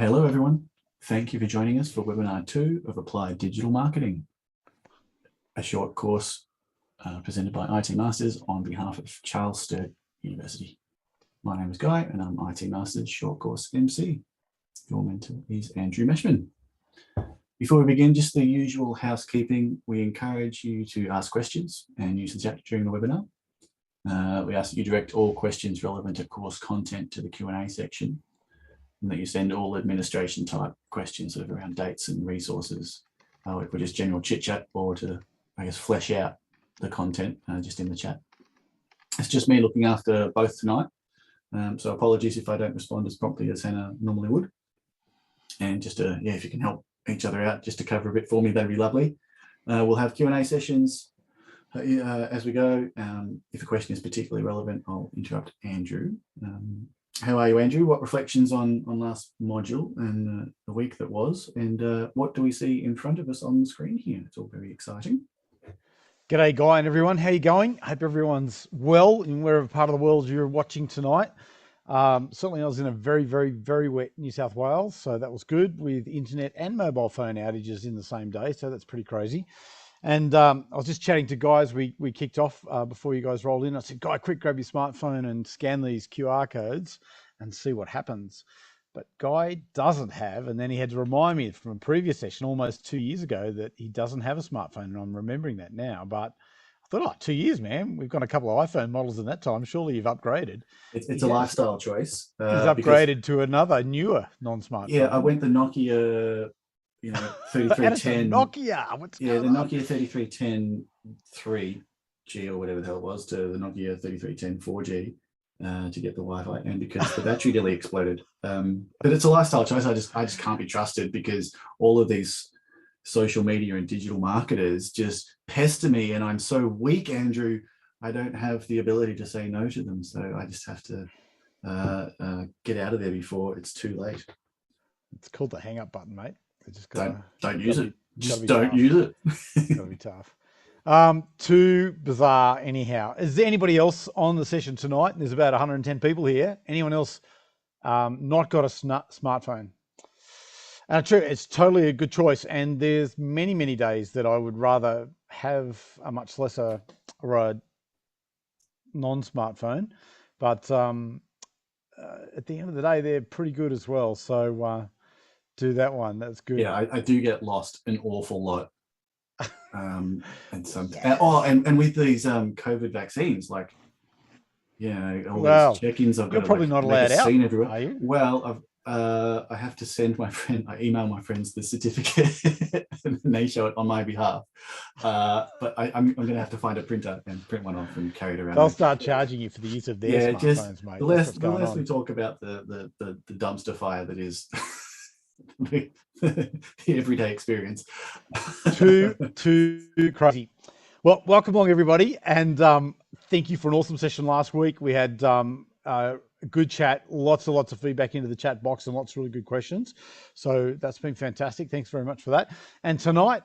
Hello, everyone. Thank you for joining us for webinar 2 of Applied Digital Marketing, a short course presented by IT Masters on behalf of Charles Sturt University. My name is Guy and I'm IT Masters short course MC. Your mentor is Andrew Meshman. Before we begin, just the usual housekeeping. We encourage you to ask questions and use the chat during the webinar. We ask that you direct all questions relevant to course content to the Q&A section, and that you send all administration type questions sort of around dates and resources, or just general chit chat, or to, I guess, flesh out the content just in the chat. It's just me looking after both tonight. So apologies if I don't respond as promptly as Hannah normally would. And just yeah, if you can help each other out just to cover a bit for me, that'd be lovely. We'll have Q&A sessions as we go. If a question is particularly relevant, I'll interrupt Andrew. How are you, Andrew? What reflections on last module and the week that was, and what do we see in front of us on the screen here? It's all very exciting. G'day, Guy and everyone. How you going? Hope everyone's well in wherever part of the world you're watching tonight. Certainly I was in a very, very, very wet New South Wales, so that was good, with internet and mobile phone outages in the same day, so that's pretty crazy. And I was just chatting to guys, we kicked off before you guys rolled in. I said, Guy, quick, grab your smartphone and scan these QR codes and see what happens. But Guy doesn't have, and then he had to remind me from a previous session almost 2 years ago that he doesn't have a smartphone, and I'm remembering that now. But I thought, oh, 2 years, man. We've got a couple of iPhone models in that time. Surely you've upgraded. It's a lifestyle choice. He's upgraded to another newer non-smartphone. Yeah, I went the Nokia, 3310. Nokia, what's yeah, the going on? Nokia 3310 3G or whatever the hell it was, to the Nokia 3310 4G to get the Wi-Fi, and because the battery nearly exploded. But it's a lifestyle choice. I just can't be trusted, because all of these social media and digital marketers just pester me, and I'm so weak, Andrew. I don't have the ability to say no to them, so I just have to get out of there before it's too late. It's called the hang up button, mate. Just don't use it. Just don't use it. It's gotta be tough. Too bizarre anyhow. Is there anybody else on the session tonight? There's about 110 people here. Anyone else not got a smartphone? True, it's totally a good choice. And there's many, many days that I would rather have a much lesser or a non-smartphone. But at the end of the day, they're pretty good as well. So do that one. That's good. Yeah, I do get lost an awful lot. And with these COVID vaccines, like, all these check-ins, I've got you're probably not allowed out, everywhere. are you? Well, I have to send I email my friends the certificate and they show it on my behalf. But I'm going to have to find a printer and print one off and carry it around. They'll start charging you for the use of their smartphones, mate. The less we talk about the dumpster fire that is the everyday experience. Too crazy. Well, welcome along, everybody, and thank you for an awesome session last week. We had a good chat, lots of feedback into the chat box, and lots of really good questions. So that's been fantastic. Thanks very much for that. And tonight,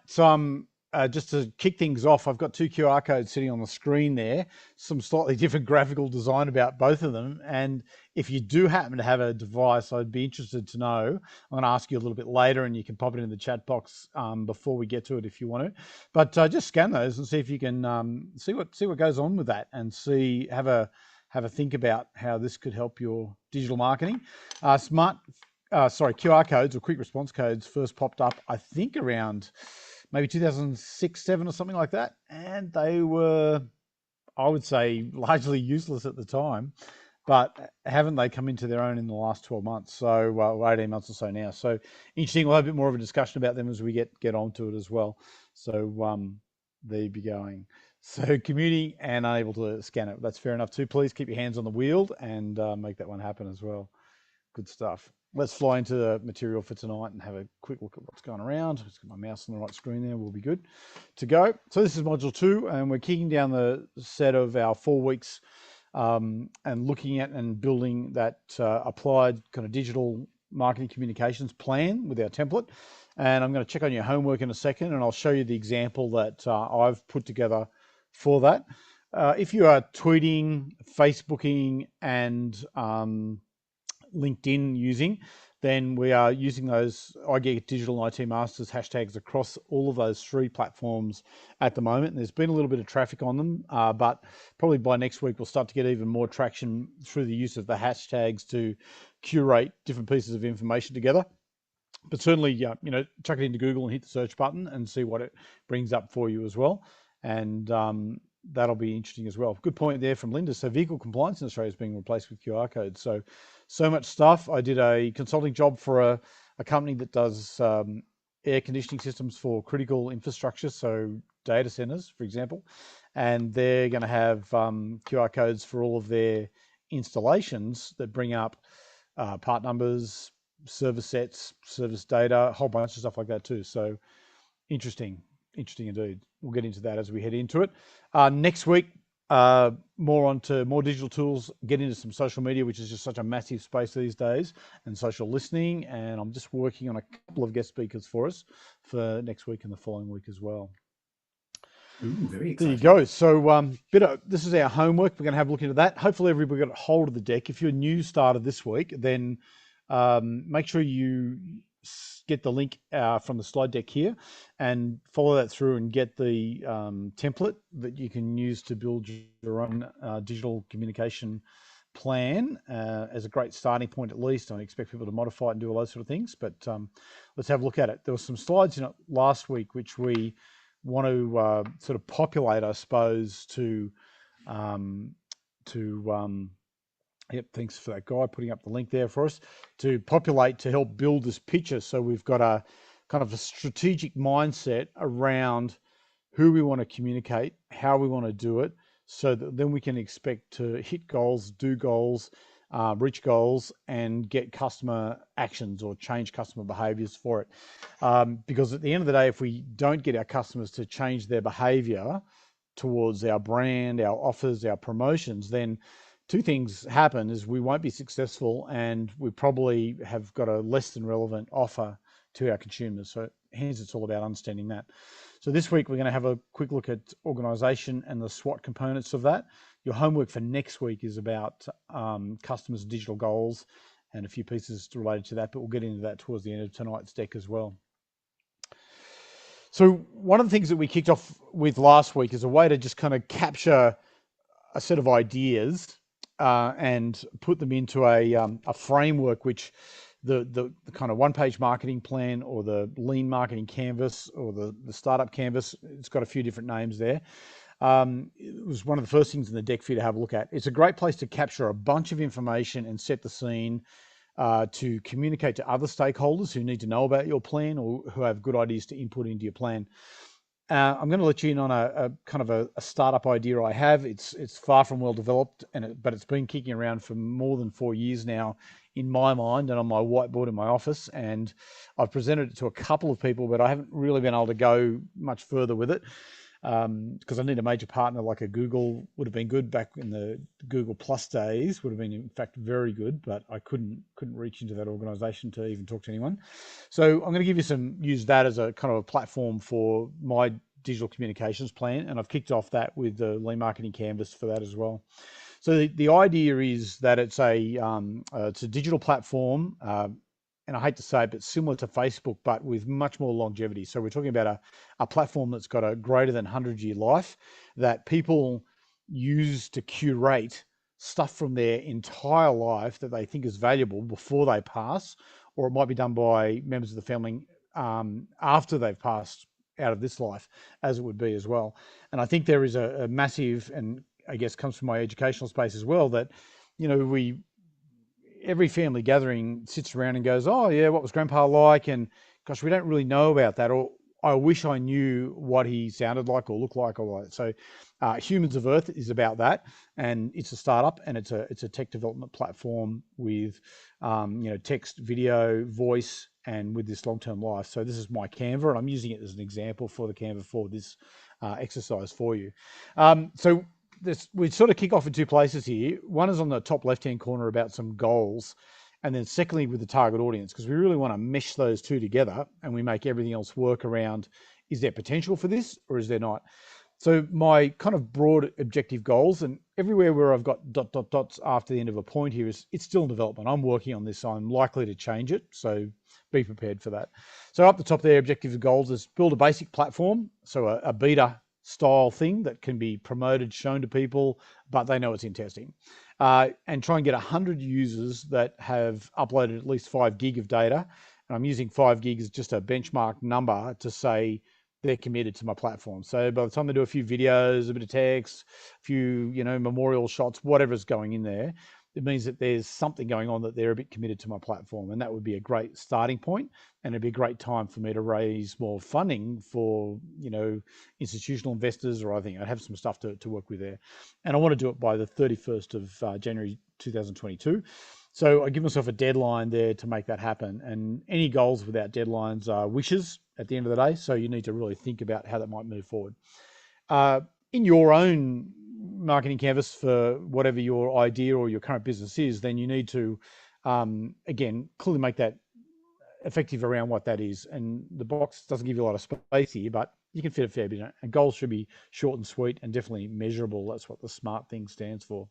just to kick things off, I've got 2 QR codes sitting on the screen there, some slightly different graphical design about both of them. And if you do happen to have a device, I'd be interested to know. I'm going to ask you a little bit later, and you can pop it in the chat box before we get to it if you want to. But just scan those and see if you can see what goes on with that, and have a think about how this could help your digital marketing. QR codes or quick response codes first popped up, I think, around maybe 2006, 7 or something like that. And they were, I would say, largely useless at the time, but haven't they come into their own in the last 12 months? So 18 months or so now. So interesting. We'll have a bit more of a discussion about them as we get onto it as well. So there you be going. So commuting and unable to scan it. That's fair enough too. Please keep your hands on the wheel and make that one happen as well. Good stuff. Let's fly into the material for tonight and have a quick look at what's going around. Just get my mouse on the right screen there. We'll be good to go. So this is module 2, and we're kicking down the set of our 4 weeks and looking at and building that applied kind of digital marketing communications plan with our template. And I'm going to check on your homework in a second, and I'll show you the example that I've put together for that. If you are tweeting, Facebooking, and LinkedIn using, then we are using those I Get Digital and IT Masters hashtags across all of those 3 platforms at the moment. And there's been a little bit of traffic on them, but probably by next week, we'll start to get even more traction through the use of the hashtags to curate different pieces of information together. But certainly, chuck it into Google and hit the search button and see what it brings up for you as well. And that'll be interesting as well. Good point there from Linda. So vehicle compliance in Australia is being replaced with QR codes. So much stuff. I did a consulting job for a company that does air conditioning systems for critical infrastructure, so data centers, for example. And they're going to have QR codes for all of their installations that bring up part numbers, service sets, service data, a whole bunch of stuff like that too. So interesting indeed. We'll get into that as we head into it. Next week, more digital tools, get into some social media, which is just such a massive space these days, and social listening. And I'm just working on a couple of guest speakers for us for next week and the following week as well. Ooh, very exciting. There you go. So this is our homework. We're going to have a look into that. Hopefully everybody got a hold of the deck. If you're a new starter this week, then make sure you get the link from the slide deck here and follow that through and get the template that you can use to build your own digital communication plan as a great starting point. At least I expect people to modify it and do all those sort of things, but let's have a look at it. There were some slides in it last week which we want to sort of populate, I suppose, yep, thanks for that guy putting up the link there for us, to populate to help build this picture. So we've got a kind of a strategic mindset around who we want to communicate, how we want to do it, so that then we can expect to hit goals, do goals, reach goals, and get customer actions or change customer behaviors for it. Because at the end of the day, if we don't get our customers to change their behavior towards our brand, our offers, our promotions, then 2 things happen: is we won't be successful, and we probably have got a less than relevant offer to our consumers. So hence it's all about understanding that. So this week we're going to have a quick look at organisation and the SWOT components of that. Your homework for next week is about customers' digital goals and a few pieces related to that, but we'll get into that towards the end of tonight's deck as well. So one of the things that we kicked off with last week is a way to just kind of capture a set of ideas and put them into a framework, which the kind of one-page marketing plan, or the lean marketing canvas, or the startup canvas. It's got a few different names there. It was one of the first things in the deck for you to have a look at. It's a great place to capture a bunch of information and set the scene to communicate to other stakeholders who need to know about your plan or who have good ideas to input into your plan. I'm going to let you in on a kind of a startup idea I have. It's far from well developed, but it's been kicking around for more than 4 years now in my mind and on my whiteboard in my office. And I've presented it to a couple of people, but I haven't really been able to go much further with it because I need a major partner like a Google. Would have been good back in the Google Plus days. Would have been, in fact, very good, but I couldn't reach into that organization to even talk to anyone. So I'm going to use that as a kind of a platform for my digital communications plan. And I've kicked off that with the lean marketing canvas for that as well. So the idea is that it's a digital platform, and I hate to say it, but similar to Facebook, but with much more longevity. So we're talking about a platform that's got a greater than 100-year life that people use to curate stuff from their entire life that they think is valuable before they pass, or it might be done by members of the family after they've passed out of this life, as it would be as well. And I think there is a massive, and I guess comes from my educational space as well, that, every family gathering sits around and goes, oh yeah, what was grandpa like? And gosh, we don't really know about that. Or I wish I knew what he sounded like or looked like, or like. So Humans of Earth is about that, and it's a startup, and it's a tech development platform with text, video, voice, and with this long-term life. So this is my Canva, and I'm using it as an example for the Canva for this exercise for you. We sort of kick off in 2 places here. One is on the top left-hand corner about some goals, and then secondly with the target audience, because we really want to mesh those 2 together, and we make everything else work around, is there potential for this or is there not? So my kind of broad objective goals, and everywhere where I've got dots after the end of a point here, is it's still in development. I'm working on this. I'm likely to change it. So be prepared for that. So up the top there, objective goals is build a basic platform. So a beta style thing that can be promoted, shown to people, but they know it's in testing. And try and get 100 users that have uploaded at least 5 gig of data. And I'm using 5 gig as just a benchmark number to say they're committed to my platform. So by the time they do a few videos, a bit of text, a few, memorial shots, whatever's going in there, it means that there's something going on that they're a bit committed to my platform. And that would be a great starting point. And it'd be a great time for me to raise more funding for, institutional investors, or I think I'd have some stuff to work with there. And I want to do it by the 31st of January 2022. So I give myself a deadline there to make that happen. And any goals without deadlines are wishes at the end of the day. So you need to really think about how that might move forward. In your own marketing canvas for whatever your idea or your current business is, then you need to, again, clearly make that effective around what that is. And the box doesn't give you a lot of space here, but you can fit a fair bit in it. And goals should be short and sweet and definitely measurable. That's what the SMART thing stands for.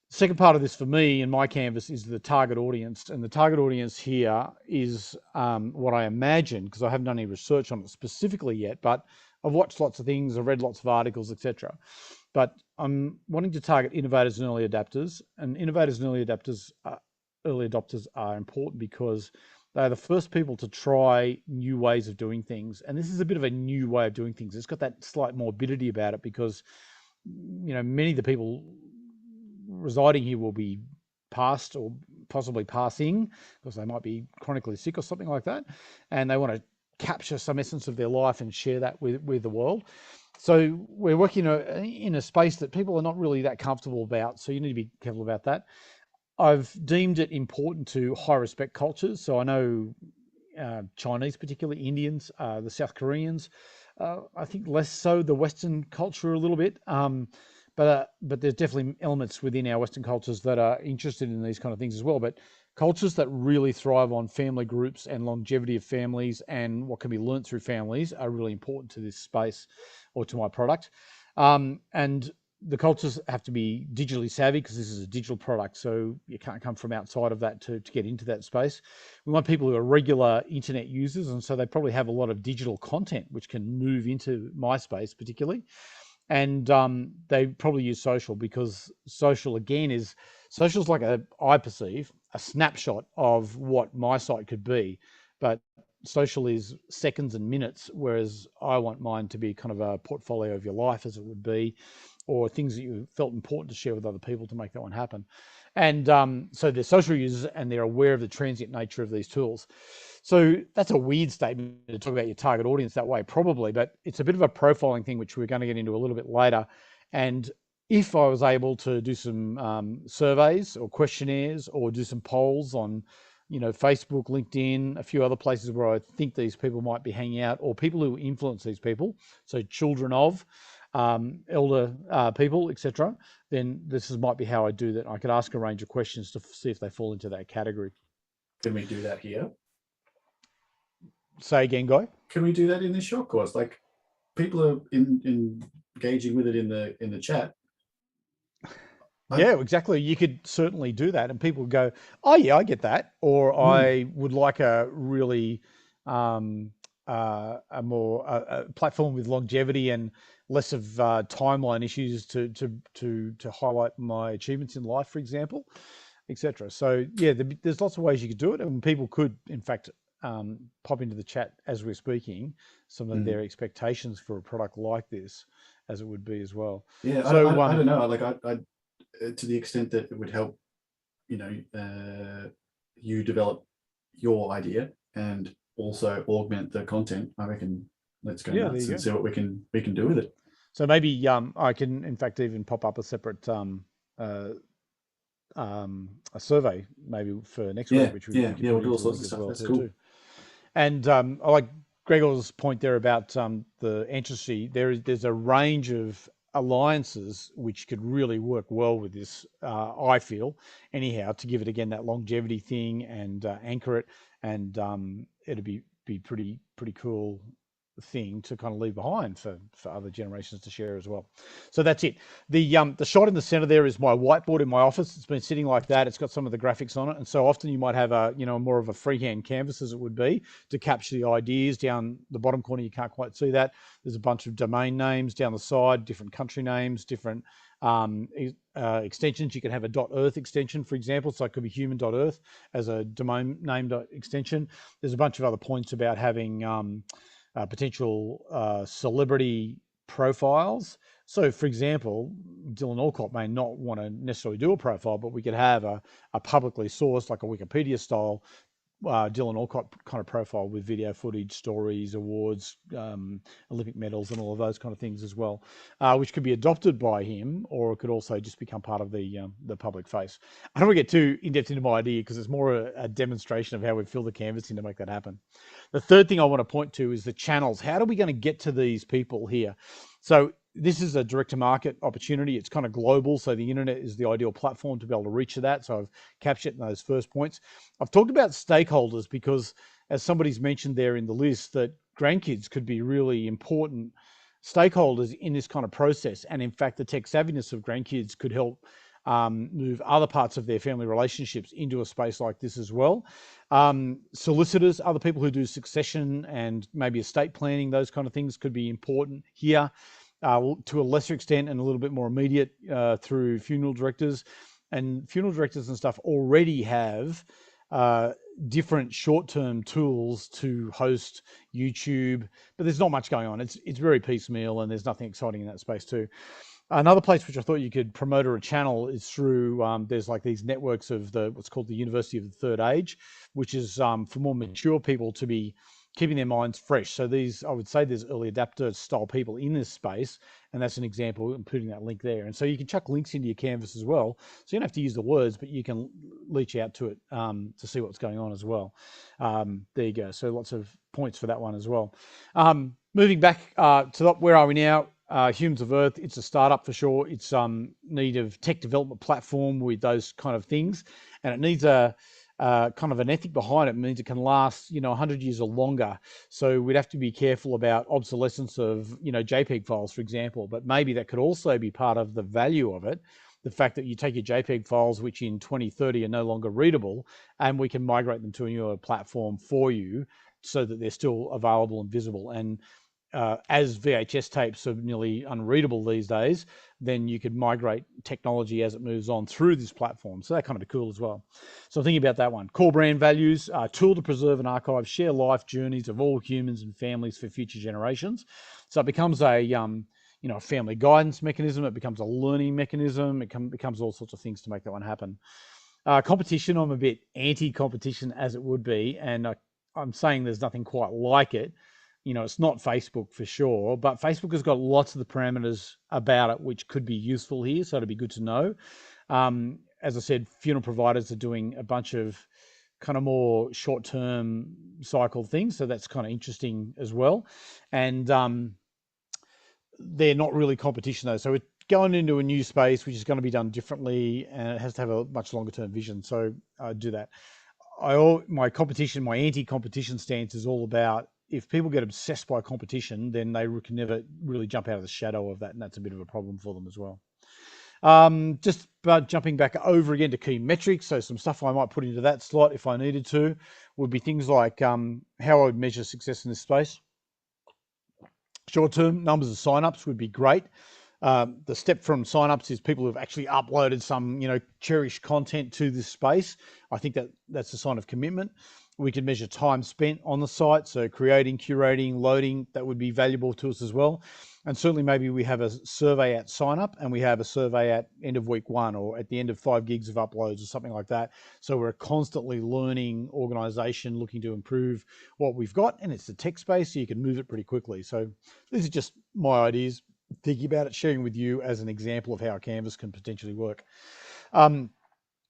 Second part of this for me in my canvas is the target audience. And the target audience here is what I imagine, because I haven't done any research on it specifically yet, but I've watched lots of things, I've read lots of articles, etc. But I'm wanting to target innovators and early adapters. And innovators and early adopters are important because they're the first people to try new ways of doing things. And this is a bit of a new way of doing things. It's got that slight morbidity about it because, many of the people residing here will be past or possibly passing because they might be chronically sick or something like that. And they want to capture some essence of their life and share that with the world. So we're working in a space that people are not really that comfortable about. So you need to be careful about that. I've deemed it important to high respect cultures. So I know Chinese, particularly Indians, the South Koreans, I think less so the Western culture a little bit. But there's definitely elements within our Western cultures that are interested in these kind of things as well. But cultures that really thrive on family groups and longevity of families and what can be learnt through families are really important to this space or to my product. And the cultures have to be digitally savvy because this is a digital product. So you can't come from outside of that to get into that space. We want people who are regular internet users. And so they probably have a lot of digital content, which can move into my space particularly. And they probably use social because social again is like I perceive a snapshot of what my site could be, but social is seconds and minutes, whereas I want mine to be kind of a portfolio of your life as it would be, or things that you felt important to share with other people to make that one happen. And so they're social users and they're aware of the transient nature of these tools. So that's a weird statement to talk about your target audience that way, probably, but it's a bit of a profiling thing, which we're going to get into a little bit later. And if I was able to do some surveys or questionnaires or do some polls on, Facebook, LinkedIn, a few other places where I think these people might be hanging out, or people who influence these people, so children of, elder people, etc., then might be how I do that. I could ask a range of questions to see if they fall into that category. Can we do that here? Say again, Guy. Can we do that in this short course? Like people are engaging with it in the chat. Yeah, exactly. You could certainly do that, and people go, "Oh, yeah, I get that," or "I would like a really a more a platform with longevity and less of timeline issues to highlight my achievements in life, for example, etc." So yeah, there's lots of ways you could do it, and people could, in fact, pop into the chat as we're speaking some of their expectations for a product like this, as it would be as well. Yeah, So I don't know. Like I to the extent that it would help, you develop your idea and also augment the content. I reckon let's go nuts and see what we can do with it. So maybe I can, in fact, even pop up a separate a survey maybe for next week, which we can we'll do all sorts of stuff. That's cool. Too. And I like Gregor's point there about the entity. There's a range of alliances which could really work well with this. I feel anyhow to give it again that longevity thing and anchor it, and it'd be pretty cool thing to kind of leave behind for other generations to share as well. So that's it. The shot in the center there is my whiteboard in my office. It's been sitting like that. It's got some of the graphics on it, and so often you might have a more of a freehand canvas, as it would be, to capture the ideas. Down the bottom corner you can't quite see that. There's a bunch of domain names down the side, different country names, different extensions. You can have a .earth extension, for example, so it could be human.earth as a domain name extension. There's a bunch of other points about having potential celebrity profiles. So, for example, Dylan Alcott may not want to necessarily do a profile, but we could have a publicly sourced, like a Wikipedia style, Dylan Alcott kind of profile with video footage, stories, awards, Olympic medals, and all of those kind of things as well, which could be adopted by him, or it could also just become part of the public face. I don't want to get too in-depth into my idea because it's more a demonstration of how we fill the canvas in to make that happen. The third thing I want to point to is the channels. How are we going to get to these people here? So this is a direct-to-market opportunity. It's kind of global, so the internet is the ideal platform to be able to reach that. So I've captured in those first points. I've talked about stakeholders because, as somebody's mentioned there in the list, that grandkids could be really important stakeholders in this kind of process. And in fact, the tech savviness of grandkids could help move other parts of their family relationships into a space like this as well. Solicitors, other people who do succession and maybe estate planning, those kind of things could be important here. To a lesser extent and a little bit more immediate through funeral directors. And funeral directors and stuff already have different short-term tools to host YouTube, but there's not much going on. It's very piecemeal, and there's nothing exciting in that space too. Another place which I thought you could promote or a channel is through, there's like these networks of what's called the University of the Third Age, which is for more mature people to be keeping their minds fresh. So these, I would say there's early adapter style people in this space, and that's an example, I'm putting that link there. And so you can chuck links into your canvas as well. So you don't have to use the words, but you can reach out to it to see what's going on as well. There you go. So lots of points for that one as well. Moving back to where are we now? Humans of Earth, it's a startup for sure. It's need of tech development platform with those kind of things. And it needs a kind of an ethic behind it. It means it can last, 100 years or longer. So we'd have to be careful about obsolescence of, JPEG files, for example. But maybe that could also be part of the value of it. The fact that you take your JPEG files, which in 2030 are no longer readable, and we can migrate them to a newer platform for you so that they're still available and visible. And as VHS tapes are nearly unreadable these days, then you could migrate technology as it moves on through this platform. So that kind of be cool as well. So thinking about that one. Core brand values, tool to preserve and archive, share life journeys of all humans and families for future generations. So it becomes a family guidance mechanism. It becomes a learning mechanism. It becomes all sorts of things to make that one happen. Competition, I'm a bit anti-competition as it would be. And I'm saying there's nothing quite like it. It's not Facebook for sure, but Facebook has got lots of the parameters about it which could be useful here, so it'd be good to know. As I said, funeral providers are doing a bunch of kind of more short-term cycle things, so that's kind of interesting as well. And they're not really competition though, so we're going into a new space which is going to be done differently, and it has to have a much longer-term vision, so do that. My anti-competition stance is all about, if people get obsessed by competition, then they can never really jump out of the shadow of that, and that's a bit of a problem for them as well. Just jumping back over again to key metrics, so some stuff I might put into that slot if I needed to would be things like how I would measure success in this space. Short-term numbers of signups would be great. The step from signups is people who've actually uploaded some, cherished content to this space. I think that's a sign of commitment. We can measure time spent on the site, so creating, curating, loading, that would be valuable to us as well. And certainly maybe we have a survey at sign up and we have a survey at end of week 1 or at the end of 5 gigs of uploads or something like that. So we're a constantly learning organization looking to improve what we've got, and it's the tech space, so you can move it pretty quickly. So these are just my ideas, thinking about it, sharing with you as an example of how a canvas can potentially work.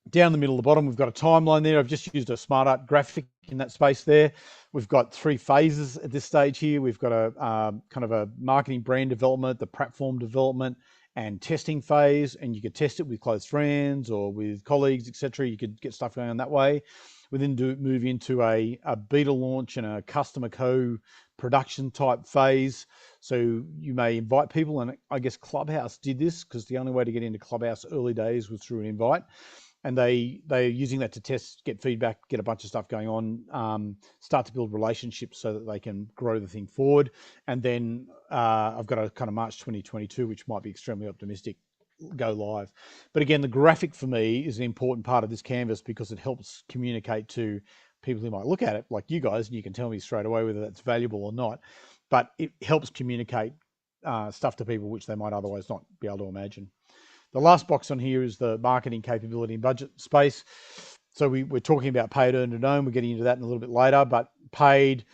Down the middle of the bottom, we've got a timeline there. I've just used a smart art graphic in that space there. We've got 3 phases at this stage here. We've got a kind of a marketing brand development, the platform development, and testing phase. And you could test it with close friends or with colleagues, etc. You could get stuff going on that way. We then move into a beta launch and a customer production type phase. So you may invite people, and I guess Clubhouse did this because the only way to get into Clubhouse early days was through an invite. And they're using that to test, get feedback, get a bunch of stuff going on, start to build relationships so that they can grow the thing forward. And then I've got a kind of March 2022, which might be extremely optimistic, go live. But again, the graphic for me is an important part of this canvas because it helps communicate to people who might look at it, like you guys, and you can tell me straight away whether that's valuable or not. But it helps communicate stuff to people which they might otherwise not be able to imagine. The last box on here is the marketing capability and budget space. So we're talking about paid, earned, and owned. We're getting into that in a little bit later, but paid,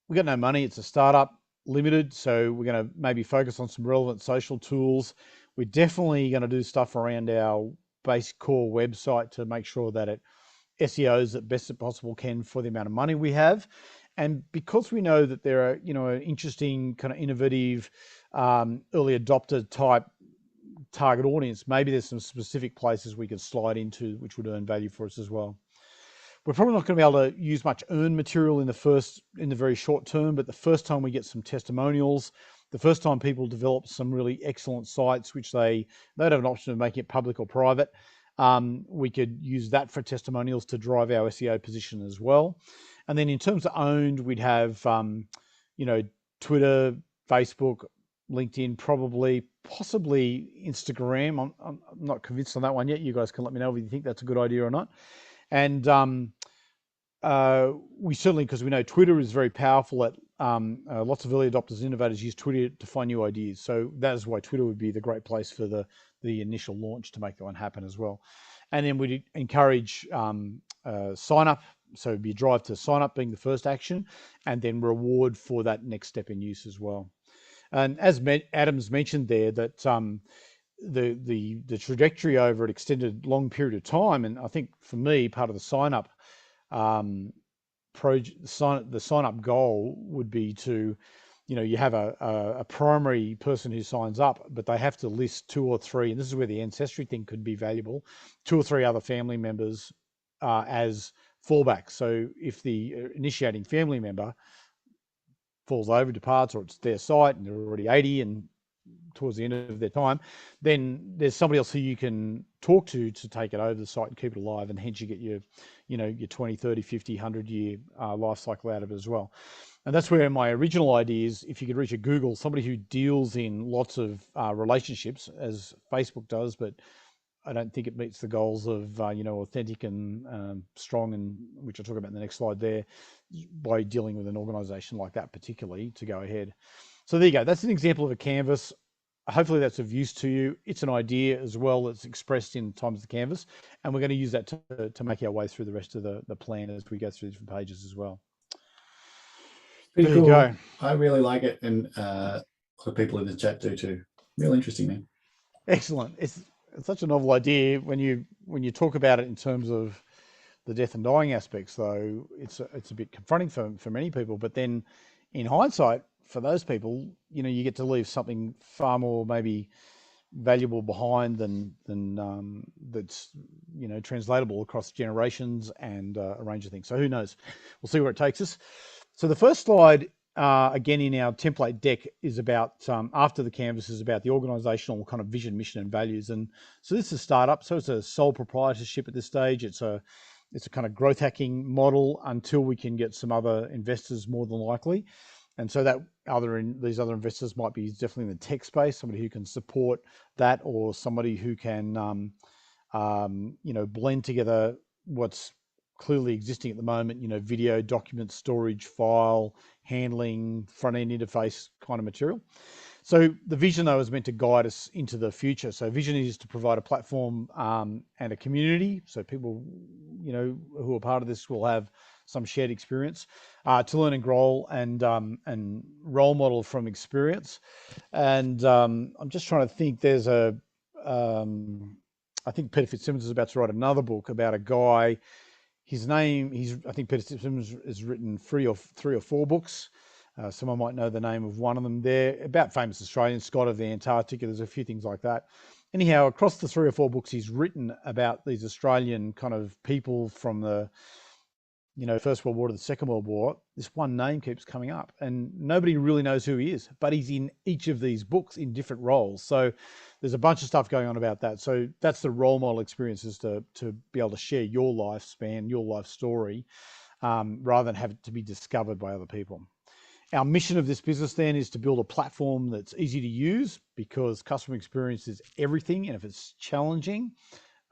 we got no money. It's a startup, limited. So we're going to maybe focus on some relevant social tools. We're definitely going to do stuff around our basic core website to make sure that it SEOs as best as possible can for the amount of money we have. And because we know that there are, an interesting kind of innovative, early adopter type target audience, maybe there's some specific places we could slide into which would earn value for us as well. We're probably not going to be able to use much earned material in the very short term, but the first time we get some testimonials, the first time people develop some really excellent sites, which they don't have an option of making it public or private, we could use that for testimonials to drive our SEO position as well. And then in terms of owned, we'd have, Twitter, Facebook, LinkedIn, possibly Instagram. I'm not convinced on that one yet. You guys can let me know if you think that's a good idea or not. And we certainly, because we know Twitter is very powerful at lots of early adopters, innovators use Twitter to find new ideas. So that is why Twitter would be the great place for the initial launch to make that one happen as well. And then we'd encourage sign up. So it'd be a drive to sign up being the first action, and then reward for that next step in use as well. And as Adam's mentioned there, that the trajectory over an extended long period of time, and I think for me, part of the sign up the sign up goal would be to, you have a primary person who signs up, but they have to list 2 or 3, and this is where the ancestry thing could be valuable, 2 or 3 other family members as fallback. So if the initiating family member falls over, departs, or it's their site and they're already 80 and towards the end of their time, then there's somebody else who you can talk to take it over the site and keep it alive, and hence you get your 20, 30, 50, 100 year life cycle out of it as well. And that's where my original idea is, if you could reach a Google, somebody who deals in lots of relationships, as Facebook does, but I don't think it meets the goals of authentic and strong, and which I'll talk about in the next slide there, by dealing with an organization like that particularly to go ahead. So there you go. That's an example of a canvas. Hopefully that's of use to you. It's an idea as well that's expressed in times of the canvas, and we're going to use that to make our way through the rest of the plan as we go through different pages as well. Pretty there cool. You go. I really like it, and a lot of people in the chat do too. Real interesting, man. Excellent. It's such a novel idea when you talk about it in terms of the death and dying aspects, though. It's a bit confronting for many people, but then in hindsight, for those people, you get to leave something far more maybe valuable behind than that's translatable across generations and a range of things. So who knows? We'll see where it takes us. So the first slide, again in our template deck, is about after the canvas is about the organizational kind of vision, mission, and values. And so this is a startup, so it's a sole proprietorship at this stage. It's a kind of growth hacking model until we can get some other investors, more than likely. And so that these other investors might be definitely in the tech space, somebody who can support that, or somebody who can, blend together what's clearly existing at the moment, video, document storage, file handling, front-end interface kind of material. So the vision, though, is meant to guide us into the future. So vision is to provide a platform and a community, so people, who are part of this will have some shared experience to learn and grow and role model from experience. And I'm just trying to think. There's I think Peter Fitzsimmons is about to write another book about a guy. His name, I think Peter Fitzsimmons has written 3 or 4 books. Someone might know the name of one of them there, about famous Australian, Scott of the Antarctica. There's a few things like that. Anyhow, across the 3 or 4 books he's written about these Australian kind of people from the First World War to the Second World War, this one name keeps coming up and nobody really knows who he is, but he's in each of these books in different roles. So there's a bunch of stuff going on about that. So that's the role model experience, is to be able to share your lifespan, your life story, rather than have it to be discovered by other people. Our mission of this business then is to build a platform that's easy to use, because customer experience is everything. And if it's challenging,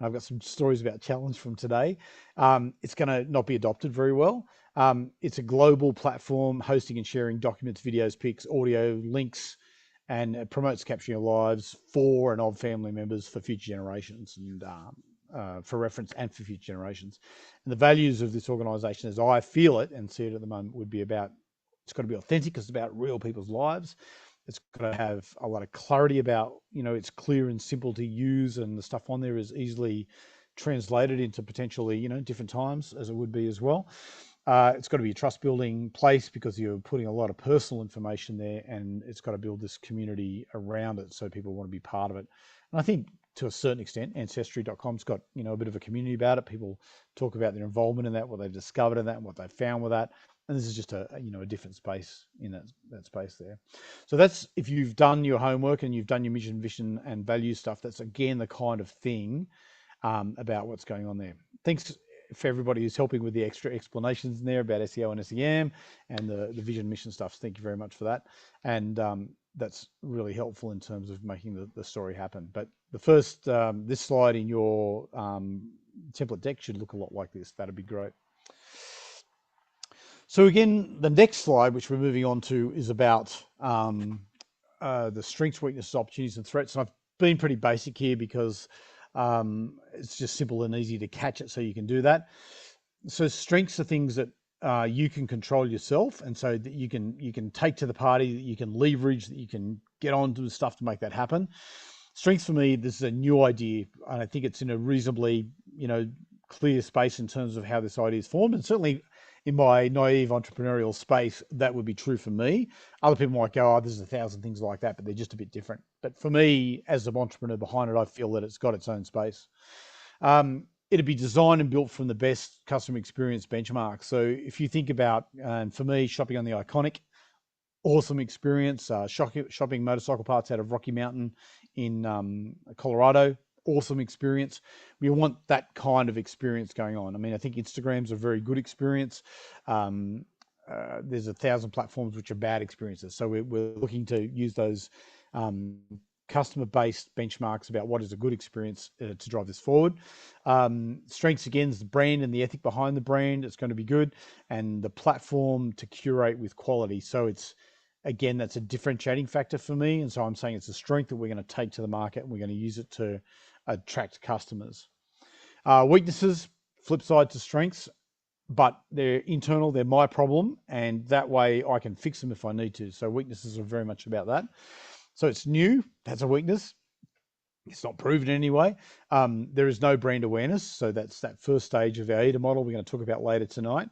I've got some stories about challenge from today, it's going to not be adopted very well. It's a global platform, hosting and sharing documents, videos, pics, audio, links, and it promotes capturing your lives for and of family members for future generations, and for reference and for future generations. And the values of this organisation, as I feel it and see it at the moment, would be about, it's got to be authentic because it's about real people's lives. It's got to have a lot of clarity about, it's clear and simple to use, and the stuff on there is easily translated into potentially, different times, as it would be as well. It's got to be a trust building place because you're putting a lot of personal information there, and it's got to build this community around it so people want to be part of it. And I think to a certain extent, Ancestry.com's got, a bit of a community about it. People talk about their involvement in that, what they've discovered in that, and what they've found with that. And this is just a different space in that space there. So that's, if you've done your homework and you've done your mission, vision, and value stuff, that's again the kind of thing about what's going on there. Thanks for everybody who's helping with the extra explanations in there about SEO and SEM and the vision, mission stuff. Thank you very much for that. And that's really helpful in terms of making the story happen. But the first, this slide in your template deck should look a lot like this. That'd be great. So again, the next slide, which we're moving on to, is about the strengths, weaknesses, opportunities, and threats. And I've been pretty basic here because it's just simple and easy to catch it, so you can do that. So strengths are things that you can control yourself, and so that you can take to the party, that you can leverage, that you can get on to the stuff to make that happen. Strengths for me, this is a new idea, and I think it's in a reasonably clear space in terms of how this idea is formed, and certainly in my naive entrepreneurial space, that would be true for me. Other people might go, oh, there's 1,000 things like that, but they're just a bit different. But for me, as an entrepreneur behind it, I feel that it's got its own space. It'd be designed and built from the best customer experience benchmark. So if you think about, and for me, shopping on the Iconic, awesome experience. Shopping motorcycle parts out of Rocky Mountain in Colorado, awesome experience. We want that kind of experience going on. I mean, I think Instagram's a very good experience. There's 1,000 platforms which are bad experiences. So we're looking to use those customer-based benchmarks about what is a good experience to drive this forward. Strengths, again, is the brand and the ethic behind the brand. It's going to be good. And the platform to curate with quality. So it's, again, that's a differentiating factor for me. And so I'm saying it's a strength that we're going to take to the market, and we're going to use it to attract customers. Weaknesses, flip side to strengths, but they're internal, they're my problem, and that way I can fix them if I need to. So weaknesses are very much about that. So it's new, that's a weakness. It's not proven in any way. There is no brand awareness. So that's that first stage of our ADA model we're going to talk about later tonight.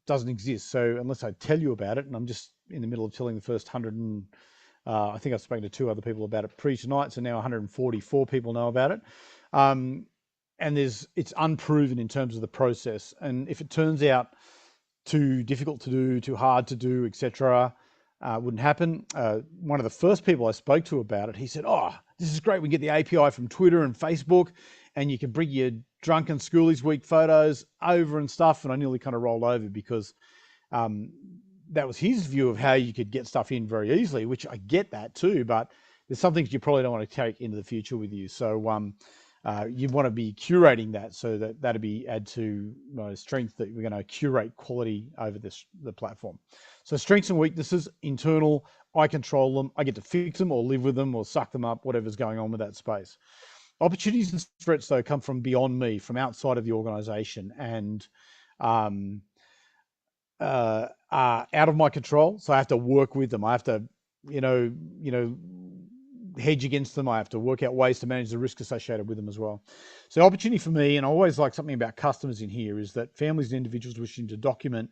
Doesn't exist. So unless I tell you about it, and I'm just in the middle of telling the first 100 and I think I've spoken to 2 other people about it pre-tonight, so now 144 people know about it. And it's unproven in terms of the process. And if it turns out too difficult to do, too hard to do, etc., wouldn't happen. One of the first people I spoke to about it, he said, oh, this is great. We get the API from Twitter and Facebook, and you can bring your drunken schoolies week photos over and stuff. And I nearly kind of rolled over because that was his view of how you could get stuff in very easily, which I get that too, but there's some things you probably don't want to take into the future with you. So you want to be curating that, so that'd be add to my strength, that we're going to curate quality over the platform. So strengths and weaknesses, internal, I control them. I get to fix them or live with them or suck them up, whatever's going on with that space. Opportunities and threats, though, come from beyond me, from outside of the organization, and are out of my control. So I have to work with them. I have to, hedge against them. I have to work out ways to manage the risk associated with them as well. So opportunity for me, and I always like something about customers in here, is that families and individuals wishing to document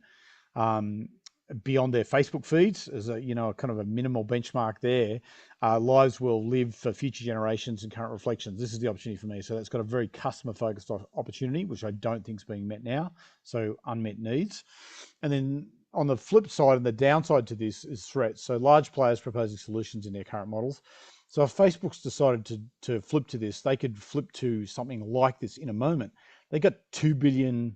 beyond their Facebook feeds as a, kind of a minimal benchmark there. Lives will live for future generations and current reflections. This is the opportunity for me. So that's got a very customer focused opportunity, which I don't think is being met now. So unmet needs. And then on the flip side and the downside to this is threats. So large players proposing solutions in their current models. So if Facebook's decided to flip to this, they could flip to something like this in a moment. They got 2 billion,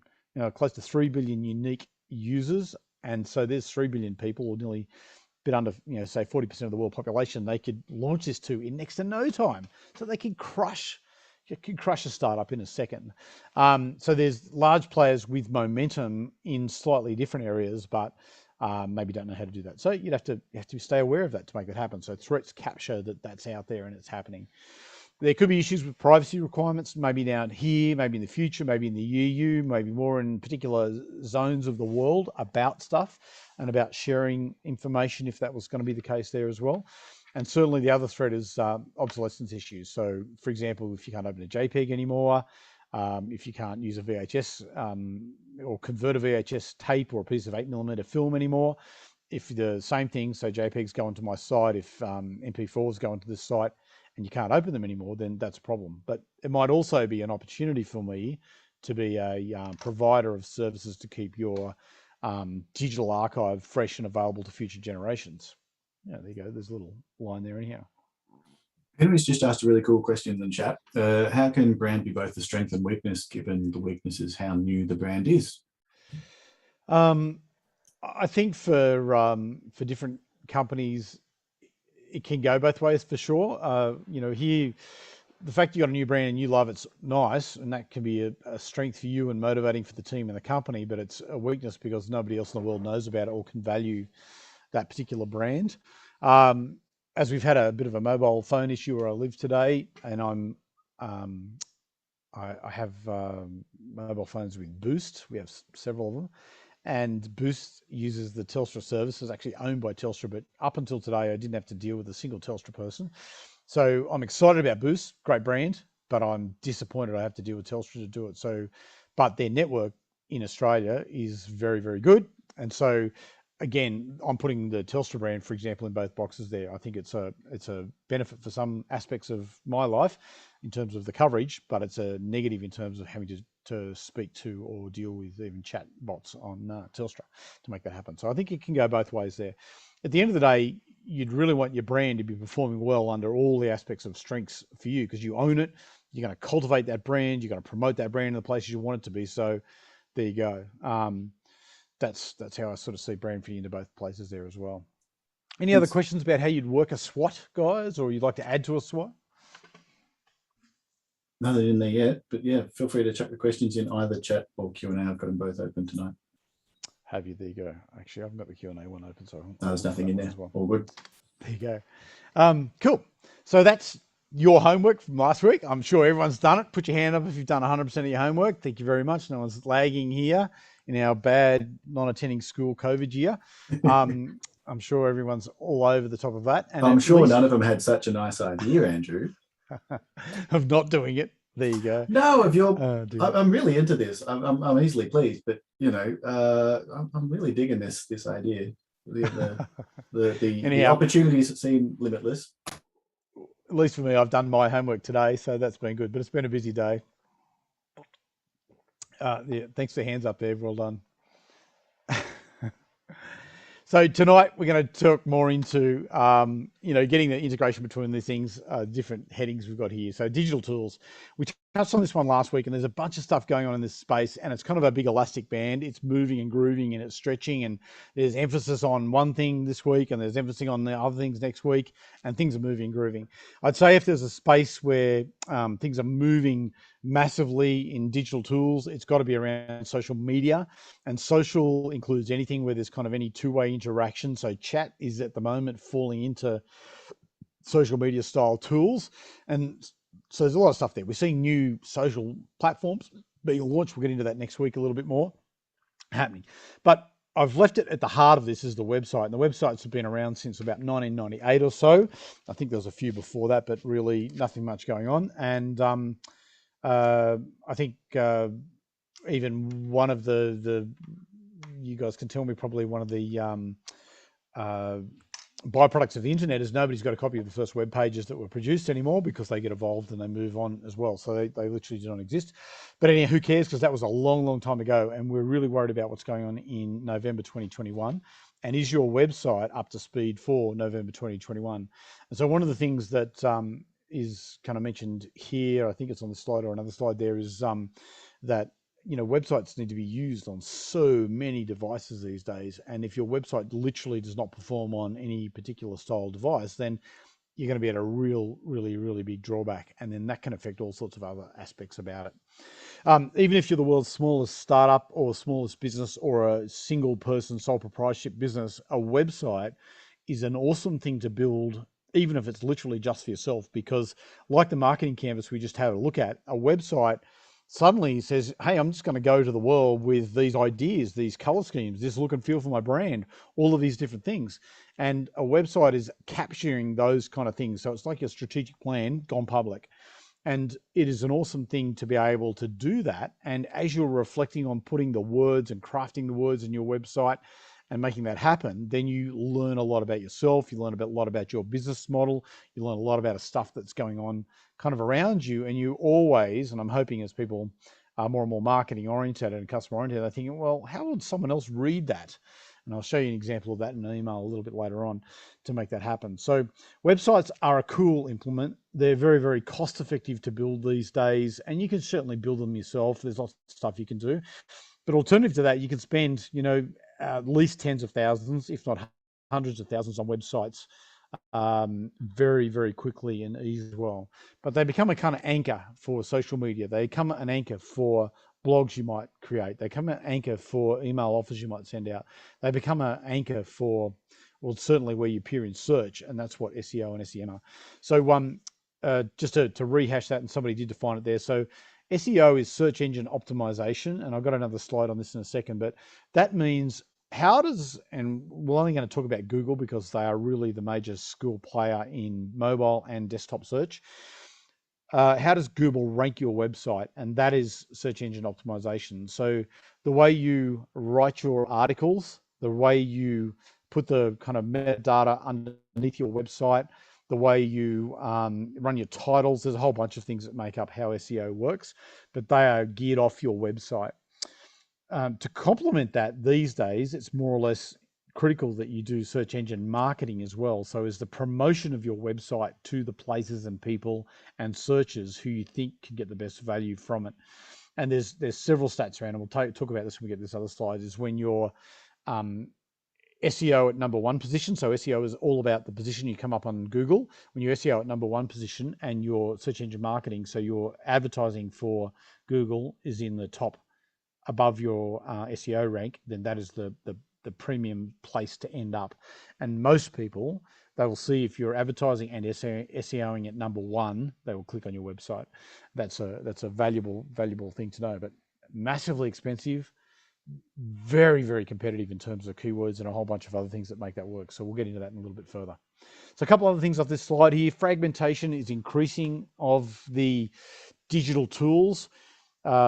close to 3 billion unique users. And so there's 3 billion people, or nearly a bit under, say 40% of the world population, they could launch this to in next to no time. So they could crush a startup in a second. So there's large players with momentum in slightly different areas, but maybe don't know how to do that. So you have to stay aware of that to make it happen. So threats capture that's out there and it's happening. There could be issues with privacy requirements, maybe down here, maybe in the future, maybe in the EU, maybe more in particular zones of the world about stuff and about sharing information if that was going to be the case there as well. And certainly the other threat is obsolescence issues. So for example, if you can't open a JPEG anymore, if you can't use a VHS or convert a VHS tape or a piece of 8mm film anymore, if the same thing, so JPEGs go onto my site, if MP4s go onto this site, and you can't open them anymore, then that's a problem. But it might also be an opportunity for me to be a provider of services to keep your digital archive fresh and available to future generations. Yeah, there you go. There's a little line there anyhow. Henry's just asked a really cool question in the chat. How can brand be both a strength and weakness, given the weakness is how new the brand is? I think for different companies, it can go both ways for sure. Here, the fact you got a new brand and you love it's nice, and that can be a strength for you and motivating for the team and the company, but it's a weakness because nobody else in the world knows about it or can value that particular brand. As we've had a bit of a mobile phone issue where I live today, and I have mobile phones with Boost. We have several of them. And Boost uses the Telstra services, actually owned by Telstra, but up until today, I didn't have to deal with a single Telstra person. So I'm excited about Boost, great brand, but I'm disappointed I have to deal with Telstra to do it. So, but their network in Australia is very, very good. And so again, I'm putting the Telstra brand, for example, in both boxes there. I think it's a benefit for some aspects of my life in terms of the coverage, but it's a negative in terms of having to speak to or deal with even chat bots on Telstra to make that happen. So I think it can go both ways there. At the end of the day, you'd really want your brand to be performing well under all the aspects of strengths for you because you own it. You're going to cultivate that brand. You're going to promote that brand in the places you want it to be. So there you go. That's how I sort of see brand fitting into both places there as well. Any other questions about how you'd work a SWOT, guys, or you'd like to add to a SWOT? Nothing in there yet, but yeah, feel free to chuck the questions in either chat or Q&A. I've got them both open tonight. Have you? There you go. Actually, I haven't got the Q&A one open, so there's nothing in there. Well. All good. There you go. Cool. So that's your homework from last week. I'm sure everyone's done it. Put your hand up if you've done 100% of your homework. Thank you very much. No one's lagging here in our bad non-attending school COVID year. I'm sure everyone's all over the top of that. And I'm sure none of them had such a nice idea, Andrew. Of not doing it. There you go. No, if you're, I'm really into this. I'm easily pleased, but I'm really digging this idea. The opportunities seem limitless. At least for me, I've done my homework today, so that's been good. But it's been a busy day. Yeah, thanks for hands up there. Well done. So tonight we're going to talk more into, getting the integration between these things, different headings we've got here. So digital tools. We touched on this one last week, and there's a bunch of stuff going on in this space, and it's kind of a big elastic band. It's moving and grooving and it's stretching, and there's emphasis on one thing this week, and there's emphasis on the other things next week, and things are moving and grooving. I'd say if there's a space where things are moving massively in digital tools, it's got to be around social media, and social includes anything where there's kind of any two-way interaction. So chat is at the moment falling into social media style tools, and so there's a lot of stuff there. We're seeing new social platforms being launched. We'll get into that next week a little bit more happening, but I've left it at the heart of this is the website, and the websites have been around since about 1998 or so. I think there was a few before that, but really nothing much going on. And I think even one of the you guys can tell me probably one of the byproducts of the internet is nobody's got a copy of the first web pages that were produced anymore, because they get evolved and they move on as well. So they literally do not exist. But anyhow, who cares? Because that was a long, long time ago. And we're really worried about what's going on in November 2021. And is your website up to speed for November 2021? And so one of the things that is kind of mentioned here, I think it's on the slide or another slide there, is that websites need to be used on so many devices these days. And if your website literally does not perform on any particular style device, then you're going to be at a really big drawback. And then that can affect all sorts of other aspects about it. Even if you're the world's smallest startup or smallest business or a single person sole proprietorship business, a website is an awesome thing to build, even if it's literally just for yourself, because like the marketing canvas we just had a look at, a website suddenly says, hey, I'm just going to go to the world with these ideas, these color schemes, this look and feel for my brand, all of these different things. And a website is capturing those kind of things. So it's like your strategic plan gone public. And it is an awesome thing to be able to do that. And as you're reflecting on putting the words and crafting the words in your website and making that happen, then you learn a lot about yourself. You learn a lot about your business model. You learn a lot about the stuff that's going on kind of around you. And you always, and I'm hoping as people are more and more marketing oriented and customer oriented, they're thinking, well, how would someone else read that? And I'll show you an example of that in an email a little bit later on to make that happen. So websites are a cool implement. They're very cost effective to build these days. And you can certainly build them yourself. There's lots of stuff you can do. But alternative to that, you can spend, at least tens of thousands, if not hundreds of thousands on websites very quickly and easy as well. But they become a kind of anchor for social media. They become an anchor for blogs you might create. They become an anchor for email offers you might send out. They become an anchor for, well, certainly where you appear in search, and that's what SEO and SEM are. So just to rehash that, and somebody did define it there. So SEO is search engine optimization, and I've got another slide on this in a second, but that means and we're only going to talk about Google because they are really the major school player in mobile and desktop search. How does Google rank your website? And that is search engine optimization. So the way you write your articles, the way you put the kind of metadata underneath your website, the way you run your titles, there's a whole bunch of things that make up how SEO works, but they are geared off your website. To complement that, these days, it's more or less critical that you do search engine marketing as well. So is the promotion of your website to the places and people and searchers who you think can get the best value from it. And there's several stats around, and we'll talk about this when we get this other slide, is when you're SEO at number one position. So SEO is all about the position you come up on Google. When you're SEO at number one position and your search engine marketing, so your advertising for Google is in the top above your SEO rank, then that is the premium place to end up. And most people, they will see if you're advertising and SEOing at number one, they will click on your website. That's a valuable thing to know, but massively expensive, very competitive in terms of keywords and a whole bunch of other things that make that work. So we'll get into that in a little bit further. So a couple other things off this slide here. Fragmentation is increasing of the digital tools.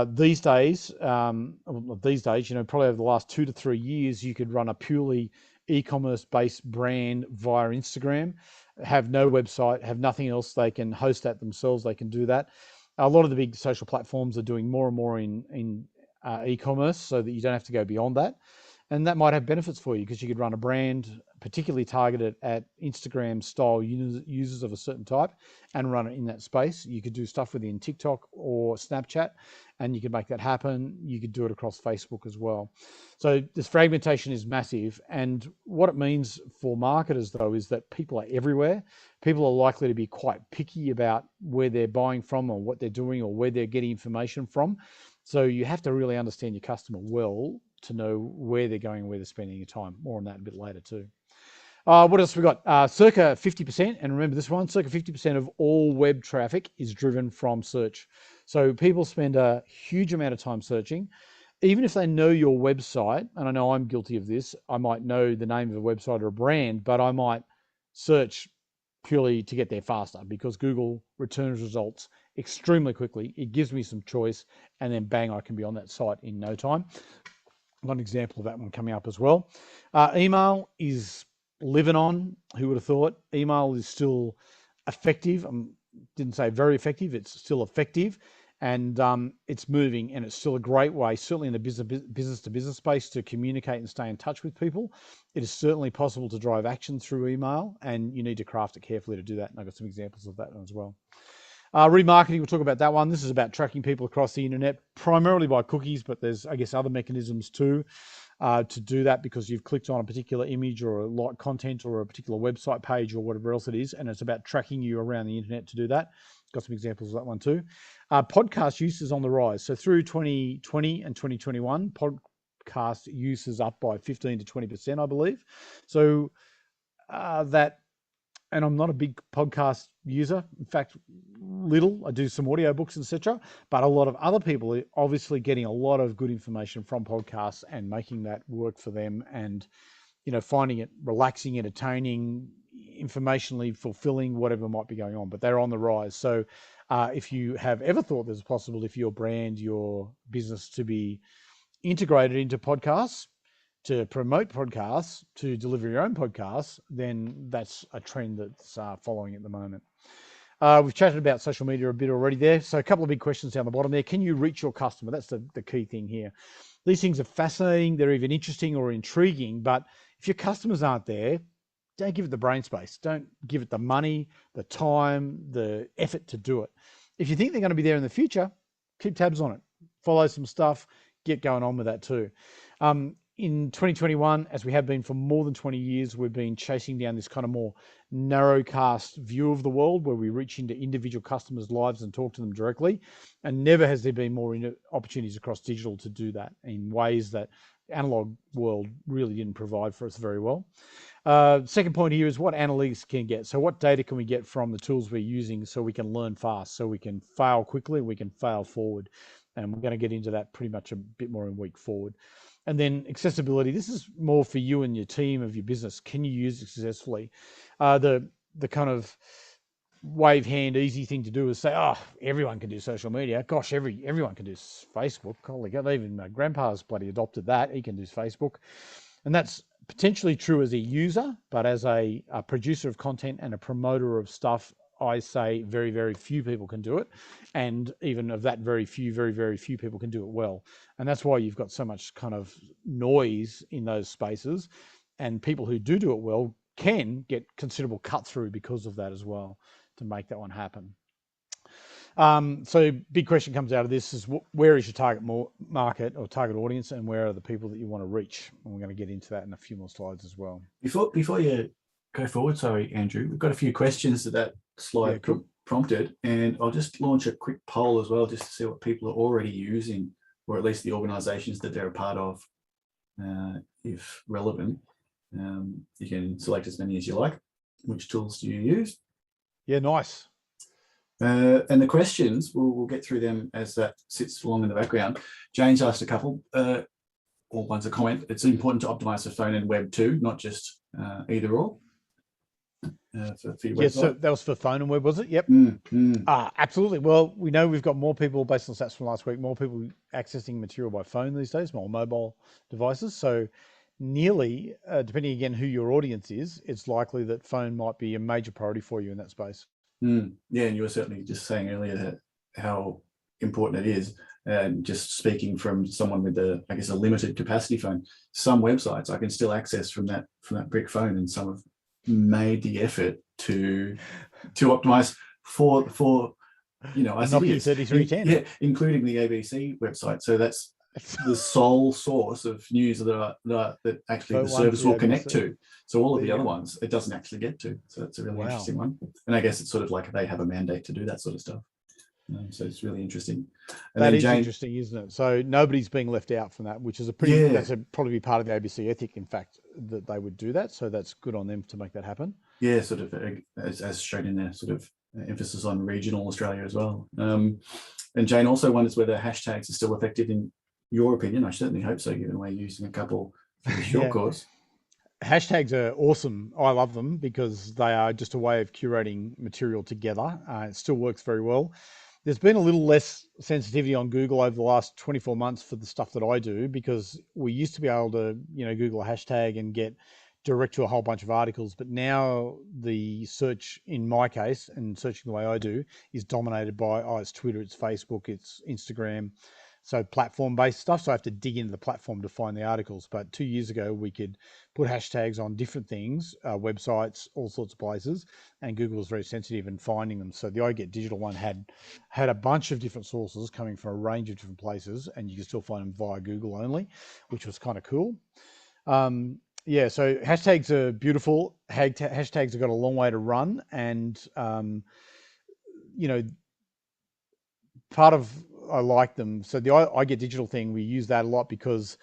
These days, probably over the last 2 to 3 years, you could run a purely e-commerce based brand via Instagram, have no website, have nothing else. They can host that themselves. They can do that. A lot of the big social platforms are doing more and more in e-commerce so that you don't have to go beyond that. And that might have benefits for you because you could run a brand particularly targeted at Instagram style users of a certain type and run it in that space. You could do stuff within TikTok or Snapchat and you could make that happen. You could do it across Facebook as well. So this fragmentation is massive. And what it means for marketers though, is that people are everywhere. People are likely to be quite picky about where they're buying from or what they're doing or where they're getting information from. So you have to really understand your customer well to know where they're going and where they're spending your time. More on that a bit later too. What else we got? Circa 50%, and remember this one, circa 50% of all web traffic is driven from search. So people spend a huge amount of time searching. Even if they know your website, and I know I'm guilty of this, I might know the name of a website or a brand, but I might search purely to get there faster because Google returns results extremely quickly. It gives me some choice and then bang, I can be on that site in no time. I've got an example of that one coming up as well. Email is living on. Who would have thought? Email is still effective. I didn't say very effective. It's still effective, and it's moving, and it's still a great way, certainly in the business to business space, to communicate and stay in touch with people. It is certainly possible to drive action through email, and you need to craft it carefully to do that. And I've got some examples of that as well. Remarketing, we'll talk about that one. This is about tracking people across the internet, primarily by cookies, but there's, I guess, other mechanisms too to do that, because you've clicked on a particular image or a like content or a particular website page or whatever else it is, and it's about tracking you around the internet to do that. Got some examples of that one too. Podcast use is on the rise. So through 2020 and 2021, podcast use is up by 15 to 20%, I believe. So and I'm not a big podcast user. In fact, little. I do some audiobooks, etc. But a lot of other people are obviously getting a lot of good information from podcasts and making that work for them, and finding it relaxing, entertaining, informationally fulfilling, whatever might be going on. But they're on the rise. So if you have ever thought there's a possibility for your brand, your business to be integrated into podcasts, to promote podcasts, to deliver your own podcasts, then that's a trend that's following at the moment. We've chatted about social media a bit already there. So a couple of big questions down the bottom there. Can you reach your customer? That's the key thing here. These things are fascinating. They're even interesting or intriguing. But if your customers aren't there, don't give it the brain space. Don't give it the money, the time, the effort to do it. If you think they're going to be there in the future, keep tabs on it. Follow some stuff. Get going on with that too. In 2021, as we have been for more than 20 years, we've been chasing down this kind of more narrowcast view of the world, where we reach into individual customers' lives and talk to them directly. And never has there been more opportunities across digital to do that in ways that analog world really didn't provide for us very well. Second point here is what analytics can get. So what data can we get from the tools we're using so we can learn fast, so we can fail quickly, we can fail forward. And we're going to get into that pretty much a bit more in week forward. And then accessibility. This is more for you and your team of your business. Can you use it successfully? The kind of wave hand easy thing to do is say, oh, everyone can do social media. Gosh, everyone can do Facebook. Holy God, even my grandpa's bloody adopted that. He can do Facebook. And that's potentially true as a user, but as a producer of content and a promoter of stuff, I say very, very few people can do it. And even of that very few people can do it well. And that's why you've got so much kind of noise in those spaces. And people who do it well can get considerable cut through because of that as well, to make that one happen. So big question comes out of this is, where is your target market or target audience, and where are the people that you want to reach? And we're going to get into that in a few more slides as well. Before you go forward, sorry, Andrew, we've got a few questions that slide prompted, and I'll just launch a quick poll as well, just to see what people are already using, or at least the organisations that they're a part of, if relevant. You can select as many as you like. Which tools do you use? Yeah, nice. And the questions, we'll get through them as that sits along in the background. Jane's asked a couple, or one's a comment. It's important to optimize for phone and web too, not just either or. For your yes, so that was for phone and web, was it? Yep. Absolutely. Well, we know we've got more people, based on stats from last week, more people accessing material by phone these days, more mobile devices. So nearly, depending again who your audience is, it's likely that phone might be a major priority for you in that space. Yeah, and you were certainly just saying earlier that how important it is. And just speaking from someone with a limited capacity phone, some websites I can still access from that brick phone, and some have made the effort to optimize for Nokia 3310. Yeah, including the ABC website. So that's the sole source of news that actually the service will connect to. So all of the other ones it doesn't actually get to. So it's a really interesting one. And I guess it's sort of like they have a mandate to do that sort of stuff. So it's really interesting. And that is interesting, isn't it? So nobody's being left out from that, which is that's probably part of the ABC ethic, in fact, that they would do that. So that's good on them to make that happen. Yeah, sort of as shown in there, sort of emphasis on regional Australia as well. And Jane also wonders whether hashtags are still effective in your opinion. I certainly hope so, given we're using a couple for the short course. Hashtags are awesome. I love them because they are just a way of curating material together. It still works very well. there's been a little less sensitivity on Google over the last 24 months for the stuff that I do, because we used to be able to, Google a hashtag and get direct to a whole bunch of articles. But now the search, in my case, and searching the way I do, is dominated by, it's Twitter, it's Facebook, it's Instagram. So platform-based stuff. So I have to dig into the platform to find the articles. But 2 years ago, we could put hashtags on different things, websites, all sorts of places, and Google was very sensitive in finding them. So the I Get Digital one had a bunch of different sources coming from a range of different places, and you can still find them via Google only, which was kind of cool. Yeah, so hashtags are beautiful. Hashtags have got a long way to run, and part of I like them. So the I Get Digital thing, we use that a lot because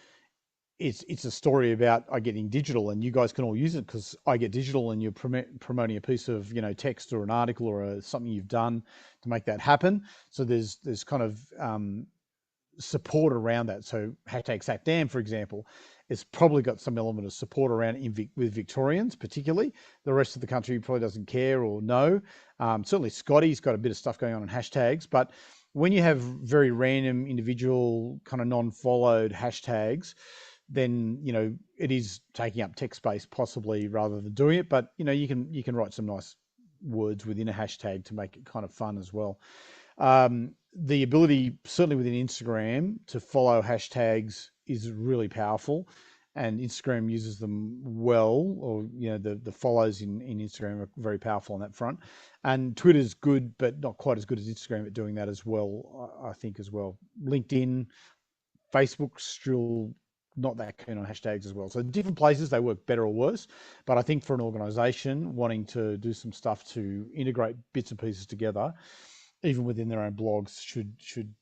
it's a story about I Getting Digital, and you guys can all use it because I Get Digital, and you're promoting a piece of text or an article or something you've done to make that happen. So there's kind of support around that. So hashtag SatDam, for example, it's probably got some element of support around with Victorians, particularly. The rest of the country probably doesn't care or know. Certainly Scotty's got a bit of stuff going on hashtags, but when you have very random individual kind of non-followed hashtags, then it is taking up text space possibly rather than doing it. But you can write some nice words within a hashtag to make it kind of fun as well. The ability, certainly within Instagram, to follow hashtags is really powerful, and Instagram uses them well, or the follows in Instagram are very powerful on that front. And Twitter's good, but not quite as good as Instagram at doing that as well, I think as well. LinkedIn, Facebook's still not that keen on hashtags as well. So different places, they work better or worse. But I think for an organization wanting to do some stuff to integrate bits and pieces together, even within their own blogs, should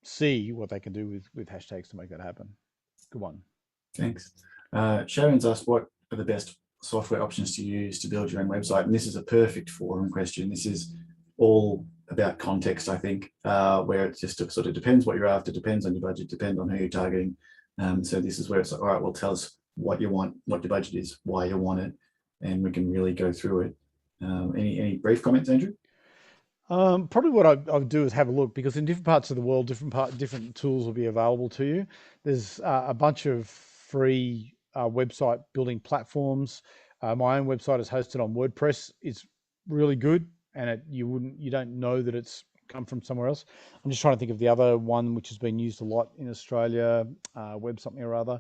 see what they can do with hashtags to make that happen. Good one. Thanks. Sharon's asked, what are the best software options to use to build your own website? And this is a perfect forum question. This is all about context, I think, where it just sort of depends what you're after, depends on your budget, depends on who you're targeting. So this is where it's like, all right, well, tell us what you want, what your budget is, why you want it, and we can really go through it. Any brief comments, Andrew? Probably what I would do is have a look, because in different parts of the world, different tools will be available to you. There's a bunch of free website building platforms. My own website is hosted on WordPress. It's really good, and you don't know that it's come from somewhere else. I'm just trying to think of the other one which has been used a lot in Australia, web something or other.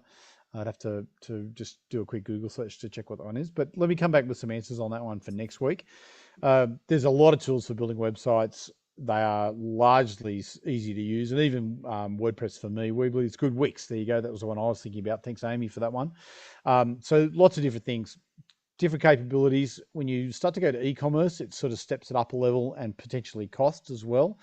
I'd have to just do a quick Google search to check what that one is. But let me come back with some answers on that one for next week. There's a lot of tools for building websites. They are largely easy to use, and even WordPress for me, Weebly, it's good. Wix, there you go. That was the one I was thinking about. Thanks, Amy, for that one. So lots of different things, different capabilities. When you start to go to e-commerce, it sort of steps it up a level, and potentially cost as well.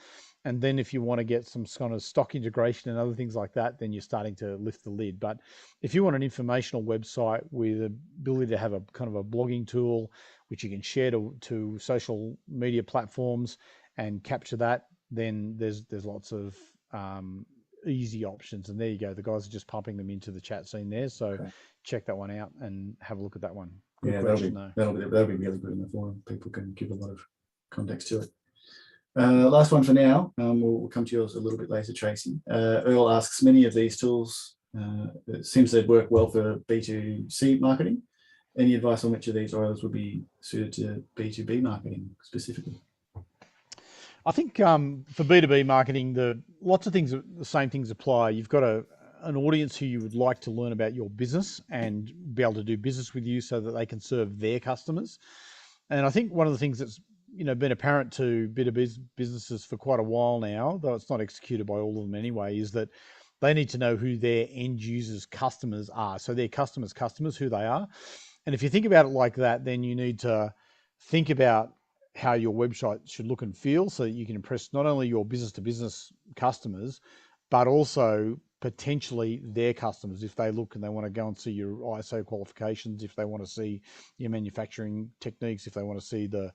And then if you want to get some kind of stock integration and other things like that, then you're starting to lift the lid. But if you want an informational website with the ability to have a kind of a blogging tool, which you can share to social media platforms and capture that, then there's lots of easy options. And there you go. The guys are just pumping them into the chat scene there. So okay, check that one out and have a look at that one. Good question, that'll be really good in the forum. People can give a lot of context to it. Last one for now. We'll come to yours a little bit later, Tracy. Earl asks, many of these tools, it seems they'd work well for B2C marketing. Any advice on which of these or others would be suited to B2B marketing specifically? I think for B2B marketing, lots of things, the same things apply. You've got an audience who you would like to learn about your business and be able to do business with you so that they can serve their customers. And I think one of the things that's been apparent to B2B businesses for quite a while now, though it's not executed by all of them anyway, is that they need to know who their end users' customers are. So their customers, who they are. And if you think about it like that, then you need to think about how your website should look and feel so that you can impress not only your business to business customers, but also potentially their customers. If they look and they want to go and see your ISO qualifications, if they want to see your manufacturing techniques, if they want to see the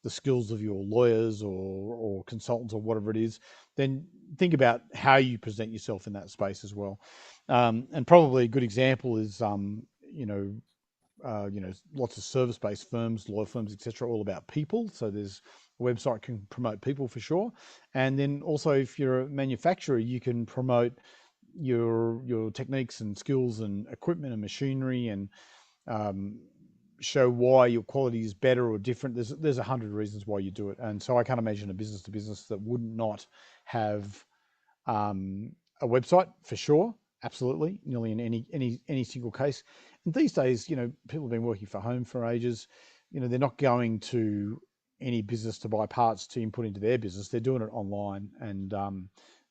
skills of your lawyers or consultants or whatever it is, then think about how you present yourself in that space as well. And probably a good example is, lots of service-based firms, law firms, etc., all about people. So there's a website can promote people for sure. And then also if you're a manufacturer, you can promote your techniques and skills and equipment and machinery, and show why your quality is better or different. There's 100 reasons why you do it. And so I can't imagine a business to business that would not have a website for sure. Absolutely, nearly in any single case. And these days, people have been working from home for ages. They're not going to any business to buy parts to input into their business. They're doing it online, and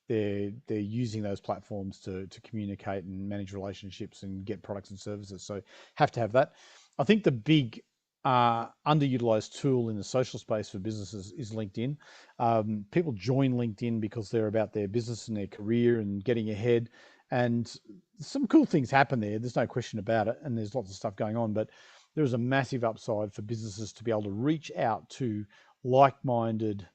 they're using those platforms to communicate and manage relationships and get products and services. So have to have that. I think the big underutilized tool in the social space for businesses is LinkedIn. People join LinkedIn because they're about their business and their career and getting ahead. And some cool things happen there. There's no question about it. And there's lots of stuff going on, but there's a massive upside for businesses to be able to reach out to like-minded,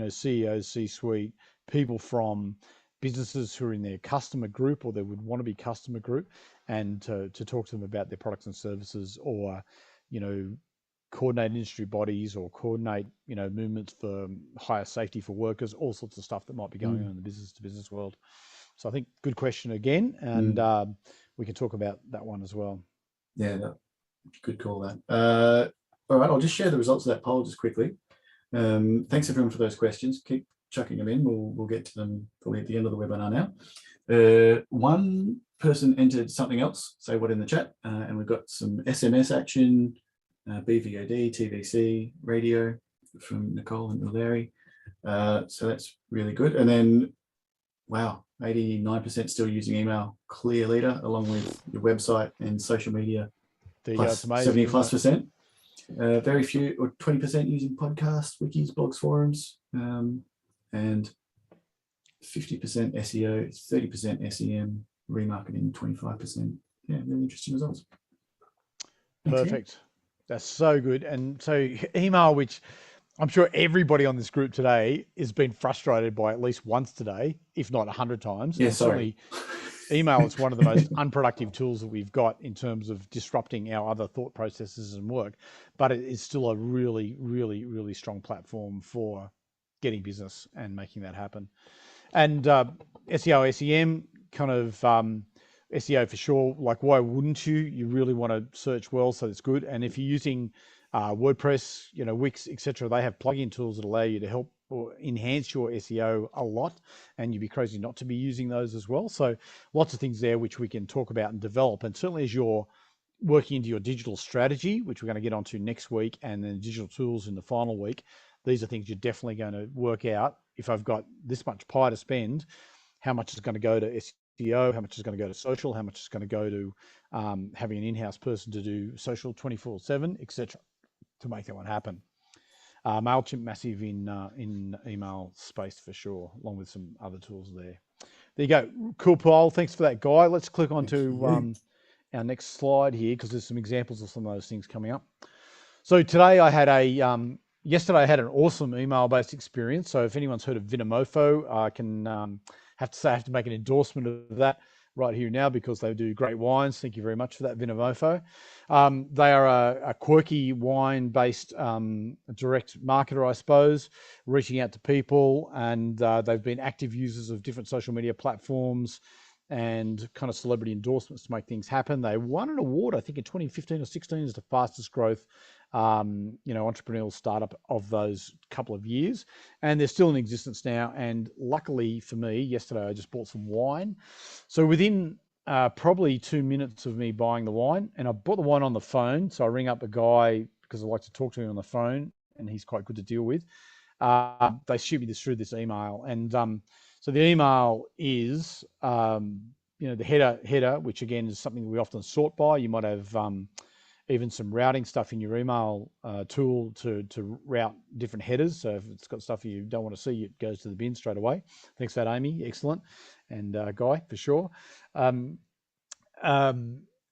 CEOs, C-suite, people from businesses who are in their customer group or they would want to be customer group, and to talk to them about their products and services, or, coordinate industry bodies, or coordinate, movements for higher safety for workers, all sorts of stuff that might be going on in the business to business world. So I think good question again, and we can talk about that one as well. Yeah, good call that. All right, I'll just share the results of that poll just quickly. Thanks everyone for those questions. Keep chucking them in. We'll get to them probably at the end of the webinar now. One person entered something else, say what in the chat, and we've got some SMS action, BVOD, TVC, radio from Nicole and Larry. So that's really good. And then, wow, 89% still using email, clear leader, along with your website and social media. There you go, it's amazing. 70 plus percent. Very few, or 20% using podcasts, wikis, blogs, forums, and 50% SEO, 30% SEM, remarketing, 25%. Yeah, really interesting results. Thanks, perfect. Ian. That's so good. And so email, which I'm sure everybody on this group today has been frustrated by at least once today, if not 100 times. Yeah, and sorry. Email is one of the most unproductive tools that we've got in terms of disrupting our other thought processes and work, but it is still a really, really, really strong platform for getting business and making that happen. And SEO, SEM, kind of SEO for sure, like why wouldn't you? You really want to search well, so it's good. And if you're using WordPress, Wix, etc., they have plugin tools that allow you to help or enhance your SEO a lot, and you'd be crazy not to be using those as well. So lots of things there which we can talk about and develop. And certainly as you're working into your digital strategy, which we're going to get onto next week, and then digital tools in the final week, these are things you're definitely going to work out. If I've got this much pie to spend, how much is going to go to SEO, how much is going to go to social, how much is going to go to having an in-house person to do social 24/7, etc., to make that one happen. MailChimp massive in email space for sure, along with some other tools there. There you go. Cool poll. Thanks for that, Guy. Let's click on to our next slide here, because there's some examples of some of those things coming up. So today I had yesterday I had an awesome email-based experience. So if anyone's heard of Vinomofo, I can have to say I have to make an endorsement of that right here now, because they do great wines. Thank you very much for that, Vinomofo. They are a quirky wine-based direct marketer, I suppose, reaching out to people, and they've been active users of different social media platforms and kind of celebrity endorsements to make things happen. They won an award, I think in 2015 or 16, as the fastest growth entrepreneurial startup of those couple of years, and they're still in existence now. And luckily for me, yesterday I just bought some wine. So within probably 2 minutes of me buying the wine, and I bought the wine on the phone. So I ring up a guy because I like to talk to him on the phone, and he's quite good to deal with. They shoot me through this email, and so the email is the header, which again is something we often sort by. You might have even some routing stuff in your email tool to route different headers. So if it's got stuff you don't want to see, it goes to the bin straight away. Thanks for that, Amy. Excellent. And Guy, for sure.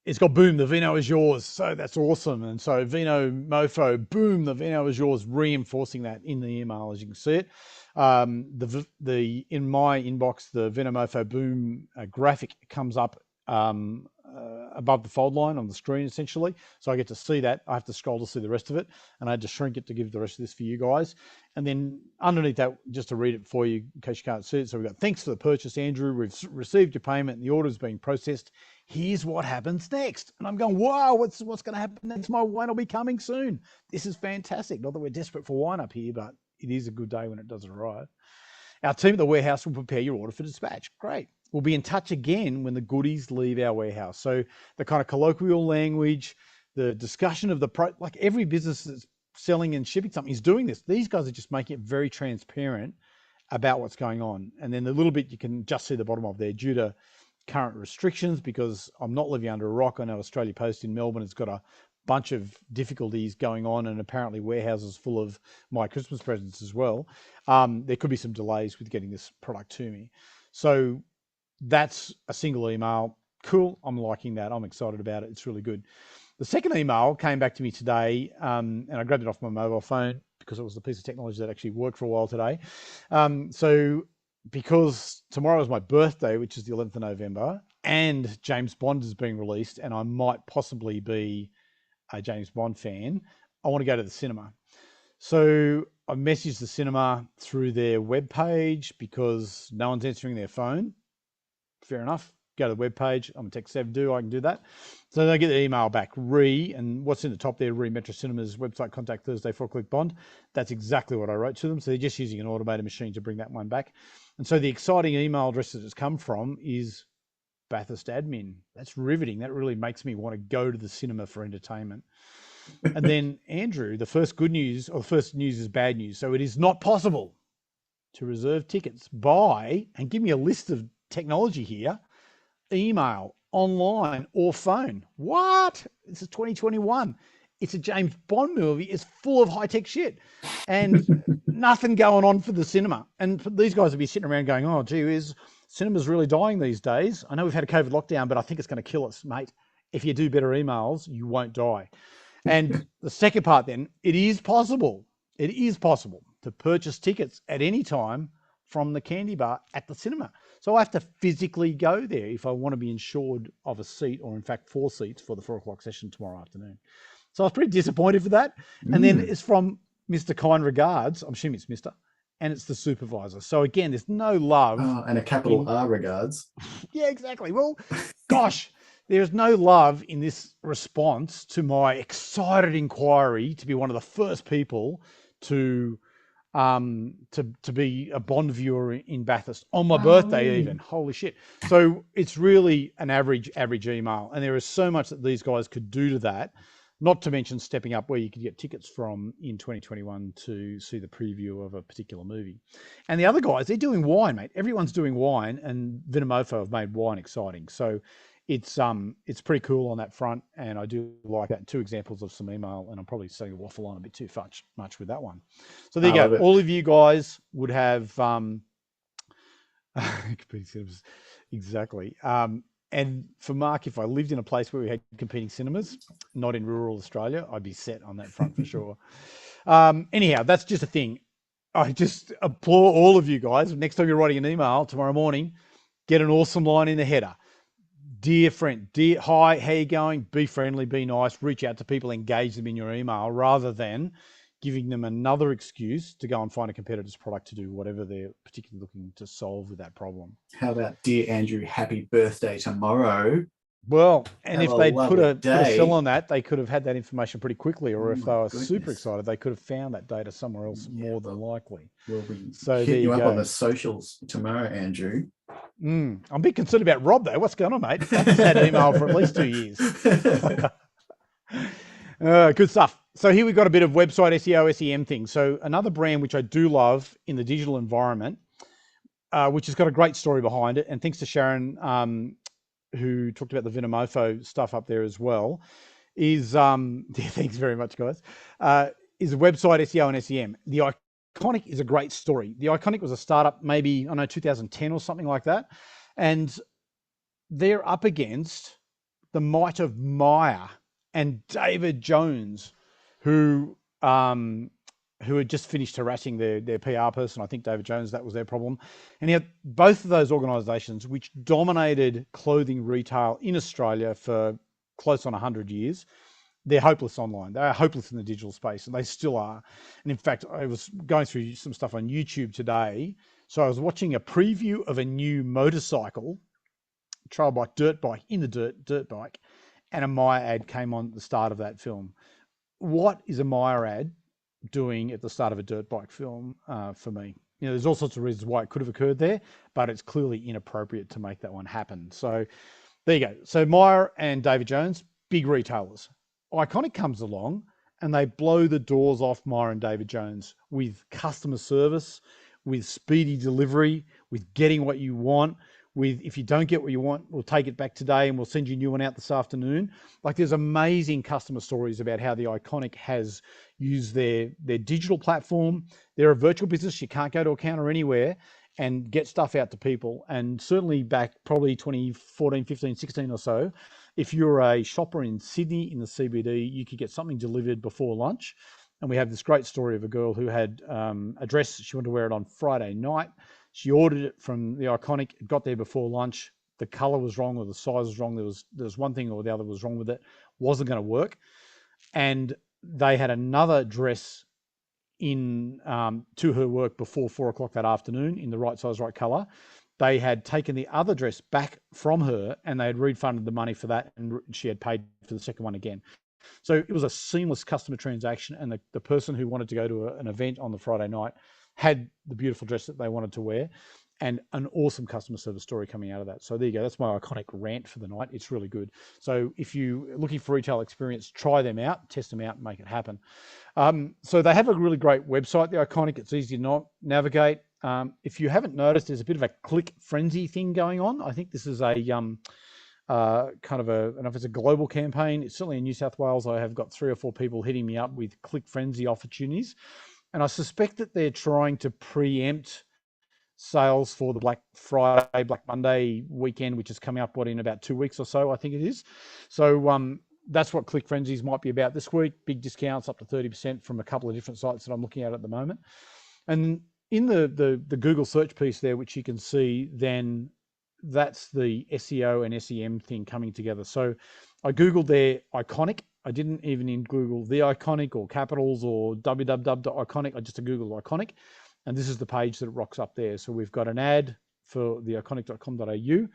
It's got boom, the Vino is yours. So that's awesome. And so Vinomofo, boom, the Vino is yours, reinforcing that in the email as you can see it. In my inbox, the Vinomofo boom graphic comes up above the fold line on the screen, essentially. So I get to see that. I have to scroll to see the rest of it, and I had to shrink it to give the rest of this for you guys. And then underneath that, just to read it for you in case you can't see it. So we've got, thanks for the purchase, Andrew. We've received your payment and the order is being processed. Here's what happens next. And I'm going, wow, what's going to happen next? My wine will be coming soon. This is fantastic. Not that we're desperate for wine up here, but it is a good day when it does arrive. Our team at the warehouse will prepare your order for dispatch. Great. We'll be in touch again when the goodies leave our warehouse. So the kind of colloquial language, the discussion of like every business that's selling and shipping something is doing this. These guys are just making it very transparent about what's going on. And then the little bit you can just see the bottom of there due to current restrictions, because I'm not living under a rock. I know Australia Post in Melbourne has got a bunch of difficulties going on, and apparently warehouses full of my Christmas presents as well. There could be some delays with getting this product to me. So that's a single email. Cool. I'm liking that. I'm excited about it. It's really good. The second email came back to me today, and I grabbed it off my mobile phone because it was the piece of technology that actually worked for a while today. So because tomorrow is my birthday, which is the 11th of November, and James Bond is being released, and I might possibly be a James Bond fan, I want to go to the cinema. So I messaged the cinema through their webpage because no one's answering their phone. Fair enough. Go to the webpage. I'm a tech savvy dude. I can do that. So they get the email back. And what's in the top there? Metro Cinemas website, contact Thursday 4-click Bond. That's exactly what I wrote to them. So they're just using an automated machine to bring that one back. And so the exciting email address that it's come from is Bathurst admin. That's riveting. That really makes me want to go to the cinema for entertainment. And then Andrew, the first good news, or the first news is bad news. So it is not possible to reserve tickets by, and give me a list of technology here, email, online, or phone. What? This is 2021. It's a James Bond movie. It's full of high-tech shit and nothing going on for the cinema. And these guys will be sitting around going, oh, gee whiz, cinema's really dying these days. I know we've had a COVID lockdown, but I think it's going to kill us, mate. If you do better emails, you won't die. And the second part then, it is possible to purchase tickets at any time from the candy bar at the cinema. So I have to physically go there if I want to be insured of a seat, or in fact 4 seats for the 4 o'clock session tomorrow afternoon. So I was pretty disappointed for that. And then it's from Mr. Kind Regards. I'm assuming it's Mr. And it's the supervisor. So again, there's no love. And a capital R regards. Yeah, exactly. Well, gosh, there's no love in this response to my excited inquiry to be one of the first people to be a Bond viewer in Bathurst on my birthday even. Holy shit. So it's really an average email. And there is so much that these guys could do to that, not to mention stepping up where you could get tickets from in 2021 to see the preview of a particular movie. And the other guys, they're doing wine, mate. Everyone's doing wine, and Vinomofo have made wine exciting. So it's pretty cool on that front, and I do like that. 2 examples of some email, and I'm probably saying waffle on a bit too much with that one. So there you go. All of you guys would have exactly. And for Mark, if I lived in a place where we had competing cinemas, not in rural Australia, I'd be set on that front for sure. Anyhow, that's just a thing. I just applaud all of you guys. Next time you're writing an email tomorrow morning, get an awesome line in the header. Dear friend, hi, how you going? Be friendly, be nice, reach out to people, engage them in your email, rather than giving them another excuse to go and find a competitor's product to do whatever they're particularly looking to solve with that problem. How about, dear Andrew, happy birthday tomorrow? Well, and if they'd put a sell on that, they could have had that information pretty quickly, or if they were super excited, they could have found that data somewhere else more than likely. We'll be so hitting you up on the socials tomorrow, Andrew. I'm a bit concerned about Rob, though. What's going on, mate? That's had email for at least 2 years. Good stuff. So here we've got a bit of website SEO, SEM thing. So another brand which I do love in the digital environment, which has got a great story behind it. And thanks to Sharon, who talked about the Vinomofo stuff up there as well, is, thanks very much, guys, is a website SEO and SEM. The Iconic is a great story. The Iconic was a startup, maybe, I don't know, 2010 or something like that. And they're up against the might of Maya and David Jones, who who had just finished harassing their PR person. I think David Jones, that was their problem. And he had both of those organisations, which dominated clothing retail in Australia for close on 100 years. They're hopeless online. They're hopeless in the digital space, and they still are. And in fact, I was going through some stuff on YouTube today. So I was watching a preview of a new motorcycle, trail bike, dirt bike, in the dirt bike, and a Myer ad came on at the start of that film. What is a Myer ad doing at the start of a dirt bike film for me? You know, there's all sorts of reasons why it could have occurred there, but it's clearly inappropriate to make that one happen. So there you go. So Myer and David Jones, big retailers. Iconic comes along and they blow the doors off Myer and David Jones with customer service, with speedy delivery, with getting what you want, with if you don't get what you want, we'll take it back today and we'll send you a new one out this afternoon. Like there's amazing customer stories about how the Iconic has used their digital platform. They're a virtual business. You can't go to a counter anywhere and get stuff out to people. And certainly back probably 2014, 15, 16 or so, if you're a shopper in Sydney in the CBD, you could get something delivered before lunch. And we have this great story of a girl who had a dress. She wanted to wear it on Friday night. She ordered it from the Iconic. It got there before lunch. The color was wrong or the size was wrong. There was one thing or the other was wrong with it. Wasn't going to work. And they had another dress in to her work before 4 o'clock that afternoon in the right size, right color. They had taken the other dress back from her and they had refunded the money for that, and she had paid for the second one again. So it was a seamless customer transaction, and the person who wanted to go to an event on the Friday night had the beautiful dress that they wanted to wear, and an awesome customer service story coming out of that. So there you go. That's my Iconic rant for the night. It's really good. So if you're looking for retail experience, try them out, test them out, and make it happen. So they have a really great website, the Iconic. It's easy to navigate. If you haven't noticed, there's a bit of a click frenzy thing going on. I think this is a kind of I don't know if it's a global campaign. It's certainly in New South Wales. I have got 3 or 4 people hitting me up with click frenzy opportunities. And I suspect that they're trying to preempt sales for the Black Friday, Black Monday weekend, which is coming up, in about 2 weeks or so, I think it is. So that's what click frenzies might be about this week. Big discounts up to 30% from a couple of different sites that I'm looking at the moment. And in the Google search piece there, which you can see, then that's the SEO and SEM thing coming together. So I Googled their Iconic. I didn't even in Google the Iconic or capitals or www.iconic. I just Googled Iconic. And this is the page that rocks up there. So we've got an ad for the iconic.com.au,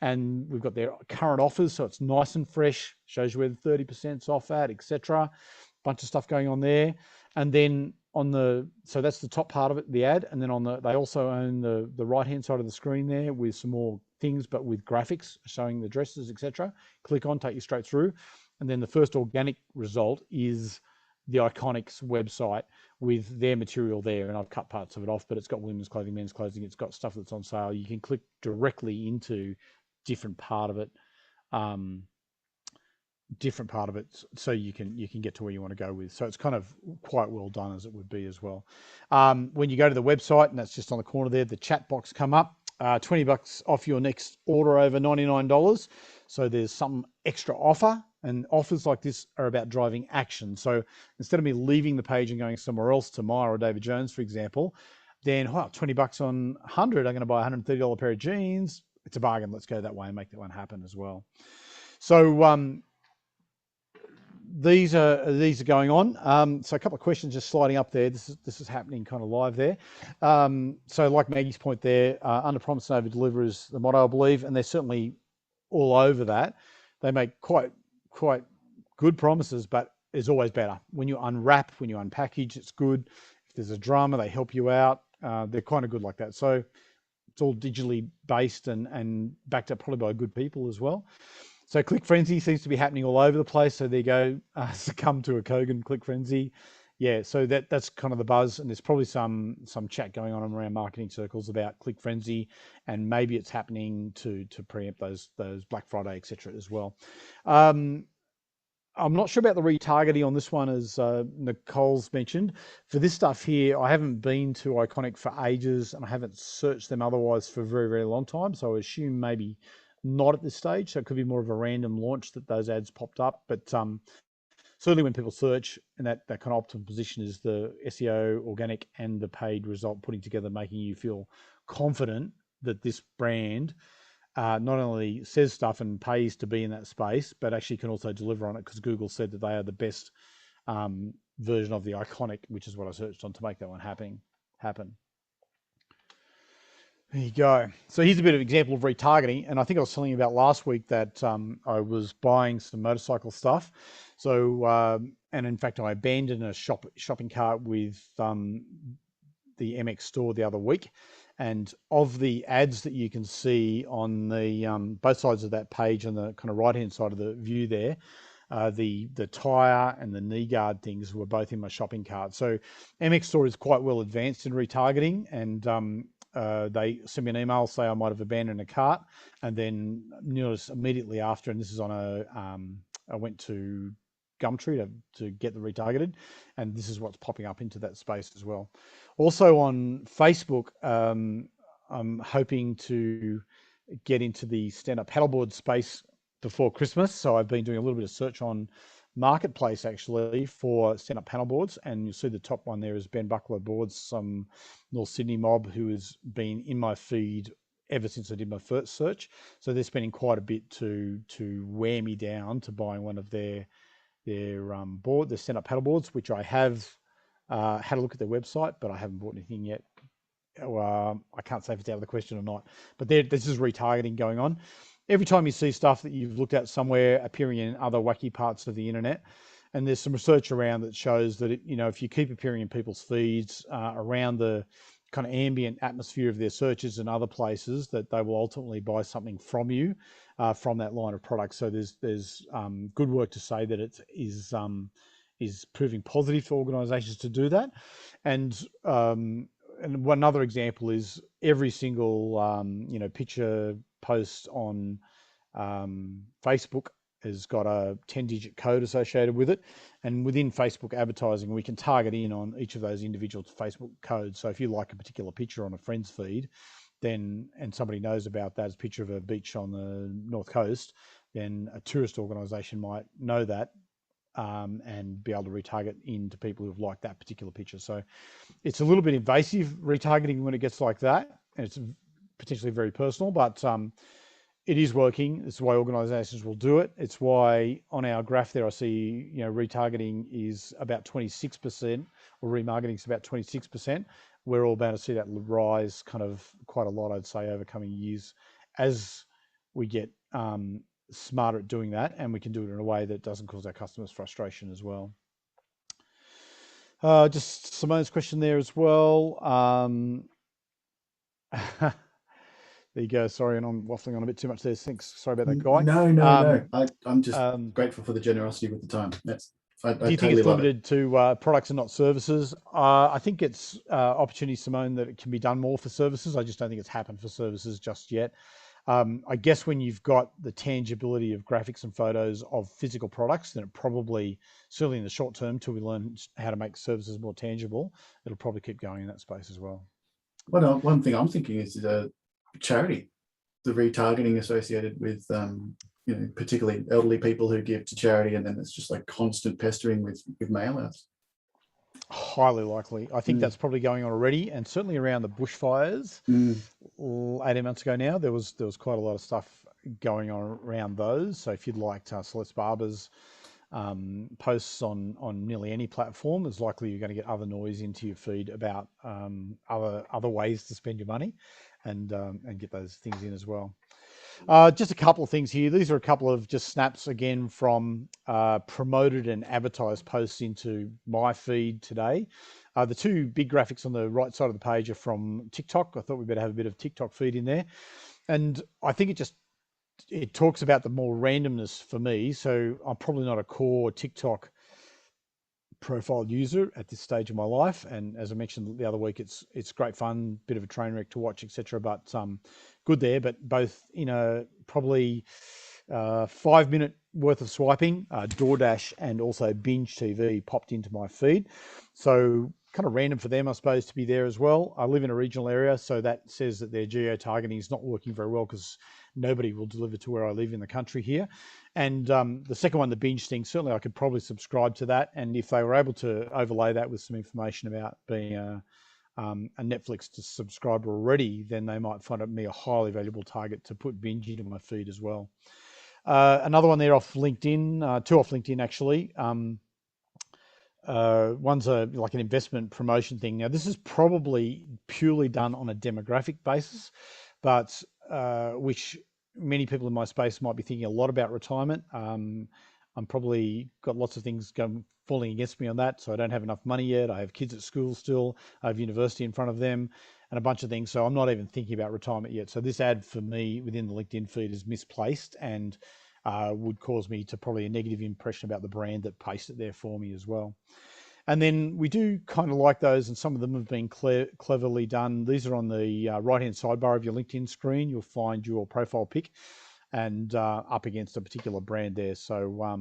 and we've got their current offers. So it's nice and fresh, shows you where the 30%'s off at, etc. Bunch of stuff going on there. And then so that's the top part of it, the ad. And then they also own the right-hand side of the screen there with some more things, but with graphics showing the dresses, etc. Click on, take you straight through. And then the first organic result is the Iconic's website with their material there. And I've cut parts of it off, but it's got women's clothing, men's clothing. It's got stuff that's on sale. You can click directly into different part of it. So you can get to where you want to go with. So it's kind of quite well done, as it would be as well. When you go to the website, and that's just on the corner there, the chat box come up, $20 off your next order over $99. So there's some extra offer, and offers like this are about driving action. So instead of me leaving the page and going somewhere else to Myer or David Jones, for example, then $20 on 100, I'm going to buy a $130 pair of jeans. It's a bargain. Let's go that way and make that one happen as well. So these are going on. So a couple of questions just sliding up there. This is happening kind of live there. So like Maggie's point there, under promise and over deliver is the motto, I believe, and they're certainly all over that. They make quite good promises, but there's always better. When you unwrap, when you unpackage, it's good. If there's a drama, they help you out. They're kind of good like that. So it's all digitally based and backed up probably by good people as well. So click frenzy seems to be happening all over the place. So there you go, succumb to a Kogan click frenzy. Yeah, so that's kind of the buzz, and there's probably some chat going on around marketing circles about click frenzy, and maybe it's happening to preempt those Black Friday, etc. as well. I'm not sure about the retargeting on this one, as Nicole's mentioned. For this stuff here, I haven't been to Iconic for ages, and I haven't searched them otherwise for a very, very long time. So I assume maybe not at this stage. So it could be more of a random launch that those ads popped up. But certainly when people search, and that kind of optimal position is the SEO, organic, and the paid result putting together, making you feel confident that this brand not only says stuff and pays to be in that space, but actually can also deliver on it, because Google said that they are the best version of the iconic, which is what I searched on to make that one happen. There you go. So here's a bit of example of retargeting. And I think I was telling you about last week that I was buying some motorcycle stuff. So, and in fact, I abandoned a shopping cart with the MX store the other week. And of the ads that you can see on the both sides of that page, on the kind of right-hand side of the view there, the tire and the knee guard things were both in my shopping cart. So MX store is quite well advanced in retargeting, and they sent me an email, say I might have abandoned a cart, and then notice immediately after, and this is on I went to Gumtree to get the retargeted, and this is what's popping up into that space as well. Also on Facebook, I'm hoping to get into the stand-up paddleboard space before Christmas. So I've been doing a little bit of search on Marketplace actually for stand-up paddleboards, and you'll see the top one there is Ben Buckler Boards, some North Sydney mob who has been in my feed ever since I did my first search. So they're spending quite a bit to wear me down to buying one of their stand-up paddleboards, which I have had a look at their website, but I haven't bought anything yet. I can't say if it's out of the question or not, but this is retargeting going on. Every time you see stuff that you've looked at somewhere appearing in other wacky parts of the internet, and there's some research around that shows that if you keep appearing in people's feeds around the kind of ambient atmosphere of their searches and other places, that they will ultimately buy something from you from that line of products. So there's good work to say that it is proving positive for organisations to do that. And one other example is every single picture post on Facebook has got a 10-digit code associated with it, and within Facebook advertising we can target in on each of those individual Facebook codes. So if you like a particular picture on a friend's feed, then, and somebody knows about that as a picture of a beach on the North Coast, then a tourist organisation might know that and be able to retarget into people who've liked that particular picture. So it's a little bit invasive retargeting when it gets like that, and it's potentially very personal, but it is working. It's the way organisations will do it. It's why on our graph there I see retargeting is about 26%, or remarketing is about 26%. We're all about to see that rise kind of quite a lot, I'd say, over coming years as we get smarter at doing that, and we can do it in a way that doesn't cause our customers frustration as well. Just Simone's question there as well. There you go. Sorry, and I'm waffling on a bit too much there. Thanks. Sorry about that, Guy. No. I'm just grateful for the generosity with the time. Do you think it's limited to products and not services? I think it's opportunity, Simone, that it can be done more for services. I just don't think it's happened for services just yet. I guess when you've got the tangibility of graphics and photos of physical products, then it probably, certainly in the short term, till we learn how to make services more tangible, it'll probably keep going in that space as well. Well, one thing I'm thinking is charity, the retargeting associated with particularly elderly people who give to charity, and then it's just like constant pestering with mail outs. Highly likely. I think that's probably going on already, and certainly around the bushfires 18 months ago now, there was quite a lot of stuff going on around those. So if you'd liked Celeste Barber's posts on nearly any platform, it's likely you're going to get other noise into your feed about other ways to spend your money, and get those things in as well. Just a couple of things here. These are a couple of just snaps again from promoted and advertised posts into my feed today. The two big graphics on the right side of the page are from TikTok. I thought we better have a bit of TikTok feed in there. And I think it talks about the more randomness for me. So I'm probably not a core TikTok profile user at this stage of my life, and as I mentioned the other week, it's great fun, bit of a train wreck to watch, etc., but good there. But both probably 5 minute worth of swiping, DoorDash and also Binge TV popped into my feed, so kind of random for them, I suppose, to be there as well. I live in a regional area, so that says that their geo targeting is not working very well, because nobody will deliver to where I live in the country here. And the second one, the binge thing, certainly I could probably subscribe to that. And if they were able to overlay that with some information about being a Netflix subscriber already, then they might find me a highly valuable target to put binge into my feed as well. Another one there off LinkedIn, two off LinkedIn actually. One's like an investment promotion thing. Now, this is probably purely done on a demographic basis, but which many people in my space might be thinking a lot about retirement. I'm probably got lots of things falling against me on that. So I don't have enough money yet. I have kids at school still. I have university in front of them and a bunch of things. So I'm not even thinking about retirement yet. So this ad for me within the LinkedIn feed is misplaced and would cause me to probably a negative impression about the brand that placed it there for me as well. And then we do kind of like those, and some of them have been cleverly done. These are on the right-hand sidebar of your LinkedIn screen. You'll find your profile pic and up against a particular brand there. So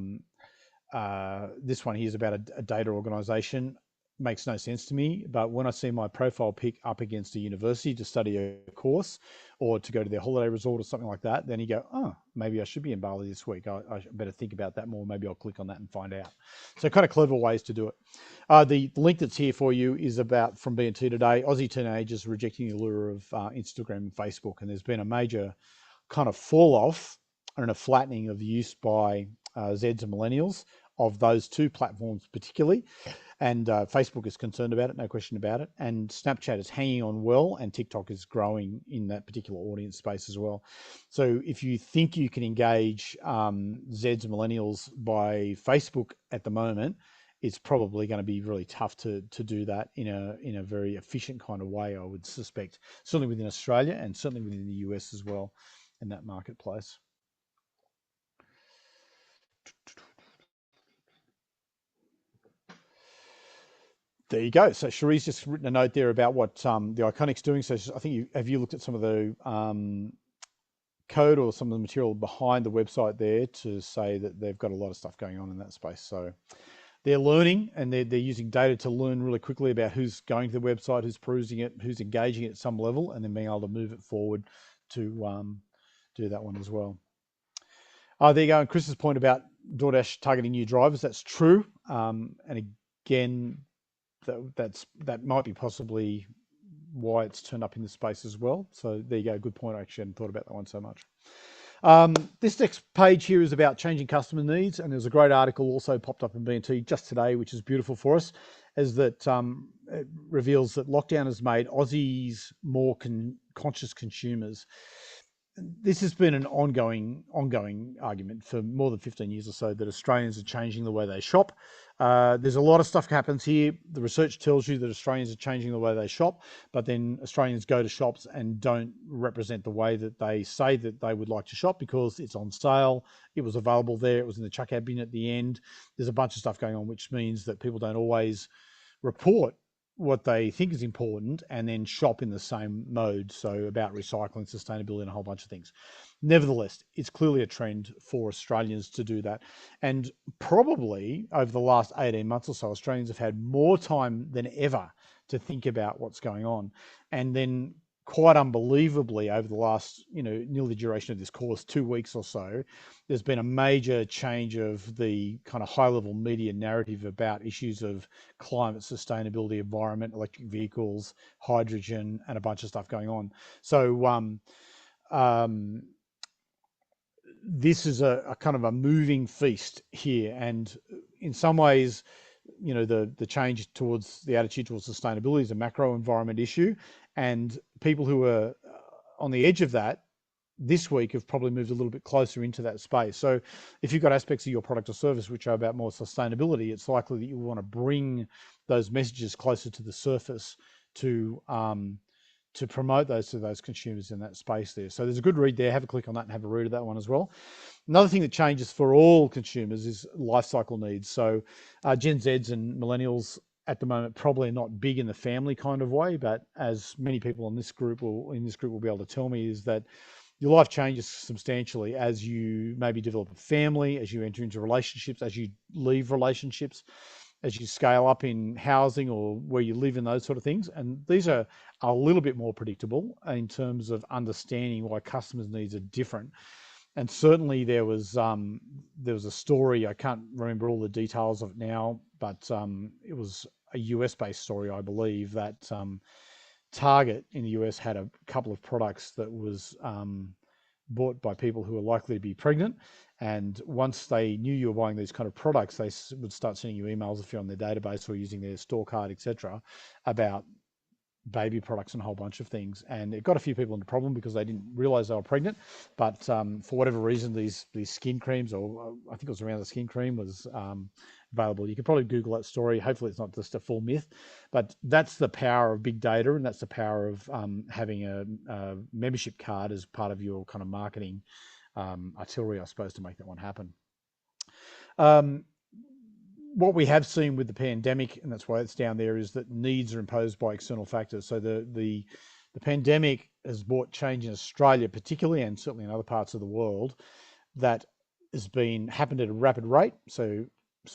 this one here is about a data organization. Makes no sense to me, but when I see my profile pic up against a university to study a course or to go to their holiday resort or something like that, then you go, oh, maybe I should be in Bali this week. I better think about that more. Maybe I'll click on that and find out. So kind of clever ways to do it. The link that's here for you is about from B&T today, Aussie teenagers rejecting the allure of Instagram and Facebook. And there's been a major kind of fall off and a flattening of use by Zeds and millennials of those two platforms particularly. And Facebook is concerned about it, no question about it. And Snapchat is hanging on well, and TikTok is growing in that particular audience space as well. So if you think you can engage Zeds and millennials by Facebook at the moment, it's probably going to be really tough to do that in a very efficient kind of way, I would suspect, certainly within Australia and certainly within the US as well in that marketplace. There you go. So Cherie's just written a note there about what the Iconic's doing. So I think have you looked at some of the code or some of the material behind the website there to say that they've got a lot of stuff going on in that space. So they're learning and they're using data to learn really quickly about who's going to the website, who's perusing it, who's engaging it at some level, and then being able to move it forward to do that one as well. There you go. And Chris's point about DoorDash targeting new drivers, that's true. And again, that might be possibly why it's turned up in the space as well. So there you go. Good point. I actually hadn't thought about that one so much. This next page here is about changing customer needs, and there's a great article also popped up in B&T just today, which is beautiful for us, as that it reveals that lockdown has made Aussies more conscious consumers. This has been an ongoing argument for more than 15 years or so, that Australians are changing the way they shop. There's a lot of stuff happens here. The research tells you that Australians are changing the way they shop, but then Australians go to shops and don't represent the way that they say that they would like to shop because it's on sale. It was available there. It was in the checkout bin at the end. There's a bunch of stuff going on, which means that people don't always report what they think is important and then shop in the same mode. So about recycling, sustainability, and a whole bunch of things. Nevertheless, it's clearly a trend for Australians to do that. And probably over the last 18 months or so, Australians have had more time than ever to think about what's going on. And then quite unbelievably over the last, nearly the duration of this course, 2 weeks or so, there's been a major change of the kind of high level media narrative about issues of climate, sustainability, environment, electric vehicles, hydrogen, and a bunch of stuff going on. So this is a kind of a moving feast here. And in some ways, the change towards the attitude towards sustainability is a macro environment issue. And people who are on the edge of that this week have probably moved a little bit closer into that space. So if you've got aspects of your product or service which are about more sustainability, it's likely that you want to bring those messages closer to the surface to promote those to those consumers in that space there. So there's a good read there. Have a click on that and have a read of that one as well. Another thing that changes for all consumers is life cycle needs. So Gen Zs and millennials at the moment probably not big in the family kind of way, but as many people in this group will be able to tell me, is that your life changes substantially as you maybe develop a family, as you enter into relationships, as you leave relationships. as you scale up in housing or where you live and those sort of things. And these are a little bit more predictable in terms of understanding why customers' needs are different. And certainly there was a story, I can't remember all the details of it now, but it was a US-based story, I believe, that Target in the US had a couple of products that was bought by people who were likely to be pregnant. And once they knew you were buying these kind of products, they would start sending you emails if you're on their database or using their store card, etc., about baby products and a whole bunch of things. And it got a few people into problem because they didn't realize they were pregnant. But for whatever reason, these skin creams, or I think it was around the skin cream, was available. You could probably Google that story. Hopefully it's not just a full myth, but that's the power of big data, and that's the power of having a membership card as part of your kind of marketing artillery, I suppose, to make that one happen. What we have seen with the pandemic, and that's why it's down there, is that needs are imposed by external factors. So the pandemic has brought change in Australia particularly, and certainly in other parts of the world, that has been happened at a rapid rate. So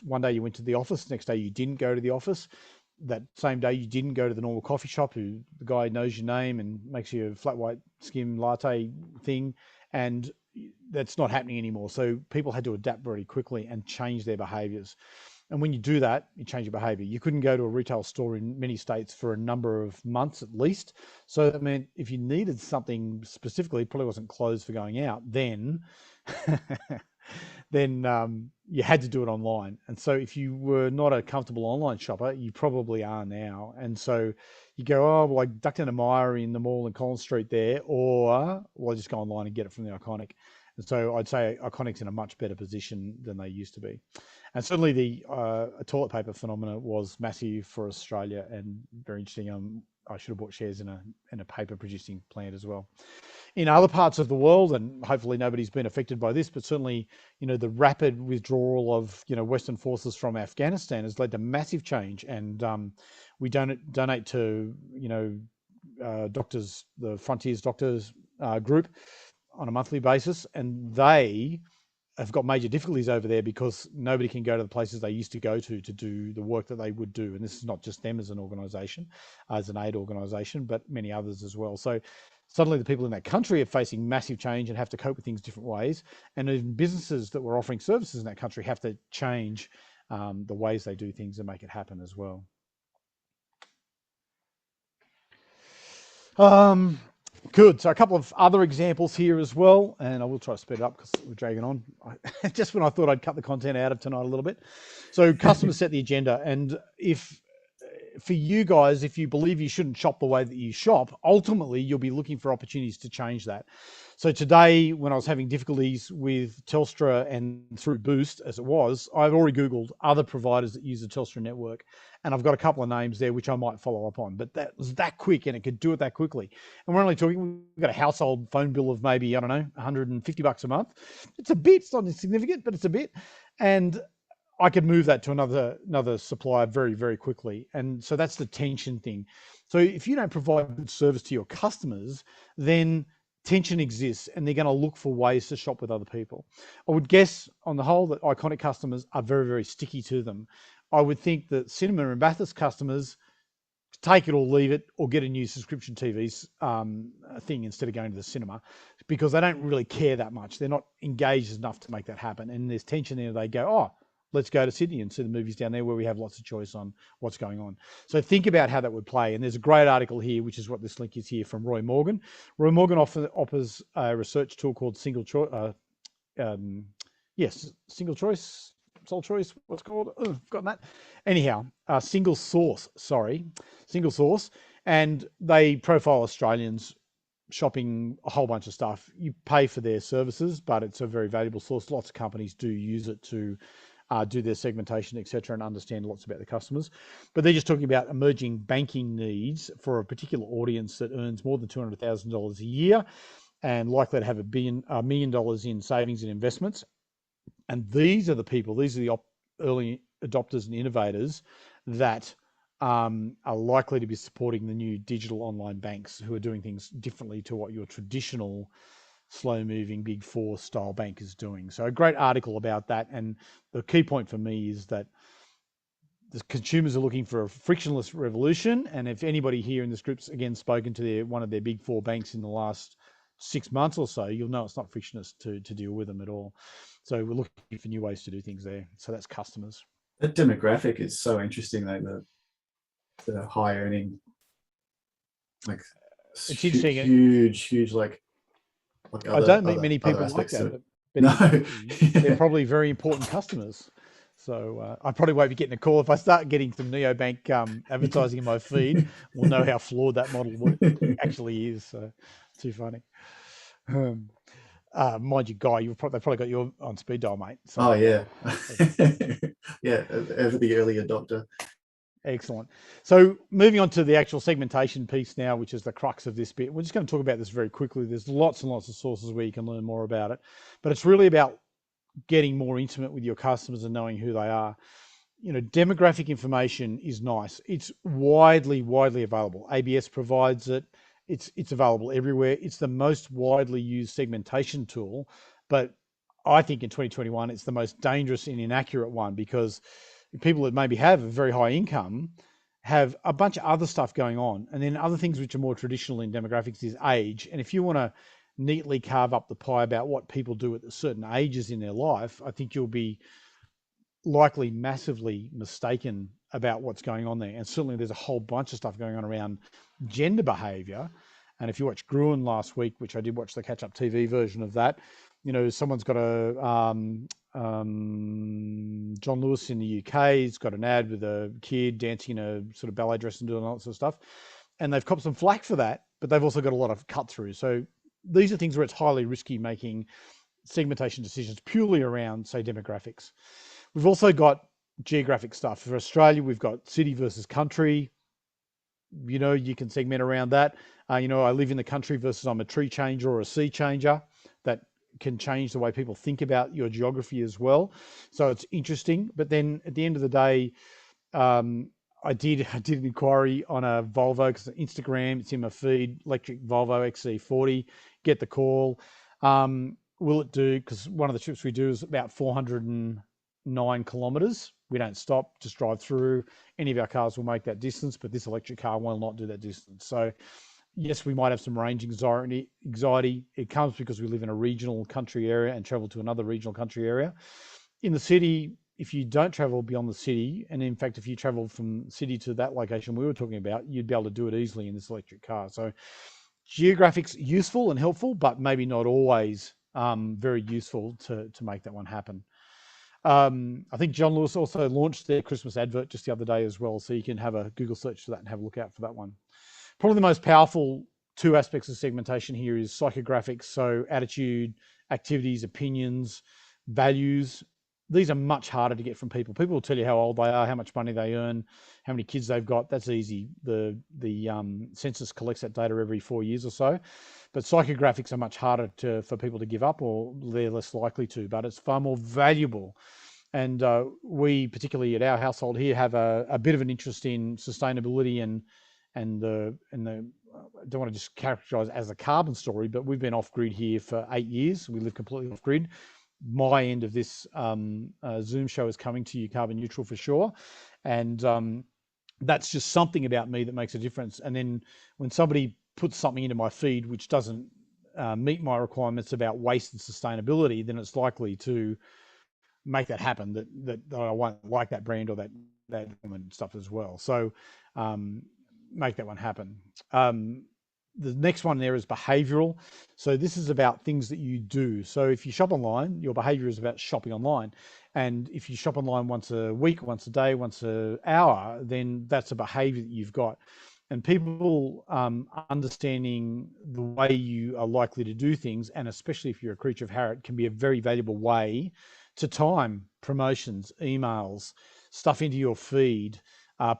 one day you went to the office, next day you didn't go to the office. That same day you didn't go to the normal coffee shop, who the guy knows your name and makes you a flat white skim latte thing, and that's not happening anymore. So people had to adapt very quickly and change their behaviors. And when you do that, you change your behavior. You couldn't go to a retail store in many states for a number of months at least. So that meant if you needed something specifically, it probably wasn't clothes for going out, then you had to do it online. And so if you were not a comfortable online shopper, you probably are now. And so you go, oh, well, I ducked in a mire in the mall in Collins Street there, or well, I just go online and get it from the Iconic. And so I'd say Iconic's in a much better position than they used to be. And certainly the toilet paper phenomena was massive for Australia and very interesting. I should have bought shares in a paper producing plant as well. In other parts of the world, and hopefully nobody's been affected by this, but certainly, the rapid withdrawal of, Western forces from Afghanistan has led to massive change. And we donate to, doctors, the Frontiers Doctors group, on a monthly basis, and they have got major difficulties over there because nobody can go to the places they used to go to do the work that they would do. And this is not just them as an organisation, as an aid organisation, but many others as well. So suddenly the people in that country are facing massive change and have to cope with things different ways. And even businesses that were offering services in that country have to change the ways they do things and make it happen as well. Good. So a couple of other examples here as well, and I will try to speed it up because we're dragging on. Just when I thought I'd cut the content out of tonight a little bit. So customers set the agenda, and for you guys, if you believe you shouldn't shop the way that you shop, ultimately you'll be looking for opportunities to change that. So today, when I was having difficulties with Telstra and through Boost, as it was, I've already Googled other providers that use the Telstra network, and I've got a couple of names there which I might follow up on. But that was that quick, and it could do it that quickly. And we're only talking, we've got a household phone bill of maybe, I don't know, $150 a month. It's a bit, it's not insignificant, but it's a bit. And I could move that to another supplier very, very quickly. And so that's the tension thing. So if you don't provide good service to your customers, then tension exists and they're going to look for ways to shop with other people. I would guess on the whole that Iconic customers are very, very sticky to them. I would think that Cinema and Bathurst customers take it or leave it, or get a new subscription TVs thing instead of going to the cinema, because they don't really care that much. They're not engaged enough to make that happen. And there's tension there. They go, oh, let's go to Sydney and see the movies down there where we have lots of choice on what's going on. So think about how that would play. And there's a great article here, which is what this link is here, from Roy Morgan. Roy Morgan offers a research tool called Single Choice. Single Choice, Sole Choice, what's it called? Oh, I've forgotten that. Anyhow, Single Source. And they profile Australians shopping a whole bunch of stuff. You pay for their services, but it's a very valuable source. Lots of companies do use it to do their segmentation, etc., and understand lots about the customers. But they're just talking about emerging banking needs for a particular audience that earns more than $200,000 a year and likely to have $1 million in savings and investments. And these are the people, these are the early adopters and innovators that are likely to be supporting the new digital online banks who are doing things differently to what your traditional slow-moving Big Four style bank is doing. So a great article about that. And the key point for me is that the consumers are looking for a frictionless revolution. And if anybody here in this group's again spoken to one of their big four banks in the last 6 months or so, you'll know it's not frictionless to deal with them at all. So we're looking for new ways to do things there. So that's customers. That demographic is so interesting, though. The high earning, like It's interesting. huge, like I don't meet other many people like aspects of that, it. but No, in theory, they're probably very important customers. So I probably won't be getting a call. If I start getting some neobank advertising in my feed, we'll know how flawed that model actually is. So too funny. Mind you, Guy, they've probably got you on speed dial, mate. So, oh yeah, yeah, ever the early adopter. Excellent. So moving on to the actual segmentation piece now, which is the crux of this bit. We're just going to talk about this very quickly. There's lots and lots of sources where you can learn more about it, but it's really about getting more intimate with your customers and knowing who they are. You know, demographic information is nice. It's widely available. ABS provides it. It's available everywhere. It's the most widely used segmentation tool, but I think in 2021 it's the most dangerous and inaccurate one, because people that maybe have a very high income have a bunch of other stuff going on. And then other things which are more traditional in demographics is age. And if you want to neatly carve up the pie about what people do at certain ages in their life, I think you'll be likely massively mistaken about what's going on there. And certainly there's a whole bunch of stuff going on around gender behavior. And if you watched Gruen last week, which I did watch the catch-up TV version of that, you know, someone's got a John Lewis in the UK. He's got an ad with a kid dancing in a sort of ballet dress and doing all that sort of stuff. And they've copped some flack for that, but they've also got a lot of cut through. So these are things where it's highly risky making segmentation decisions purely around, say, demographics. We've also got geographic stuff. For Australia, we've got city versus country. You know, you can segment around that. You know, I live in the country versus I'm a tree changer or a sea changer. That can change the way people think about your geography as well. So it's interesting. But then at the end of the day, I did an inquiry on a Volvo, because Instagram, it's in my feed, electric Volvo XC40, get the call. Will it do? Because one of the trips we do is about 409 kilometers. We don't stop, just drive through. Any of our cars will make that distance, but this electric car will not do that distance. So yes, we might have some range anxiety. It comes because we live in a regional country area and travel to another regional country area. In the city, if you don't travel beyond the city, and in fact, if you travel from city to that location we were talking about, you'd be able to do it easily in this electric car. So geographics useful and helpful, but maybe not always very useful to make that one happen. I think John Lewis also launched their Christmas advert just the other day as well, so you can have a Google search for that and have a look out for that one. Probably the most powerful two aspects of segmentation here is psychographics, so attitude, activities, opinions, values. These are much harder to get from people. People will tell you how old they are, how much money they earn, how many kids they've got. That's easy. The census collects that data every 4 years or so. But psychographics are much harder for people to give up, or they're less likely to, but it's far more valuable. And we, particularly at our household here, have a bit of an interest in sustainability and the I don't want to just characterize it as a carbon story, but we've been off grid here for 8 years. We live completely off grid. My end of this Zoom show is coming to you carbon neutral for sure. And that's just something about me that makes a difference. And then when somebody puts something into my feed which doesn't meet my requirements about waste and sustainability, then it's likely to make that happen, that I won't like that brand or that stuff as well. So make that one happen. The next one there is behavioral. So this is about things that you do. So if you shop online, your behavior is about shopping online. And if you shop online once a week, once a day, once an hour, then that's a behavior that you've got. And people understanding the way you are likely to do things, and especially if you're a creature of habit, can be a very valuable way to time promotions, emails, stuff into your feed,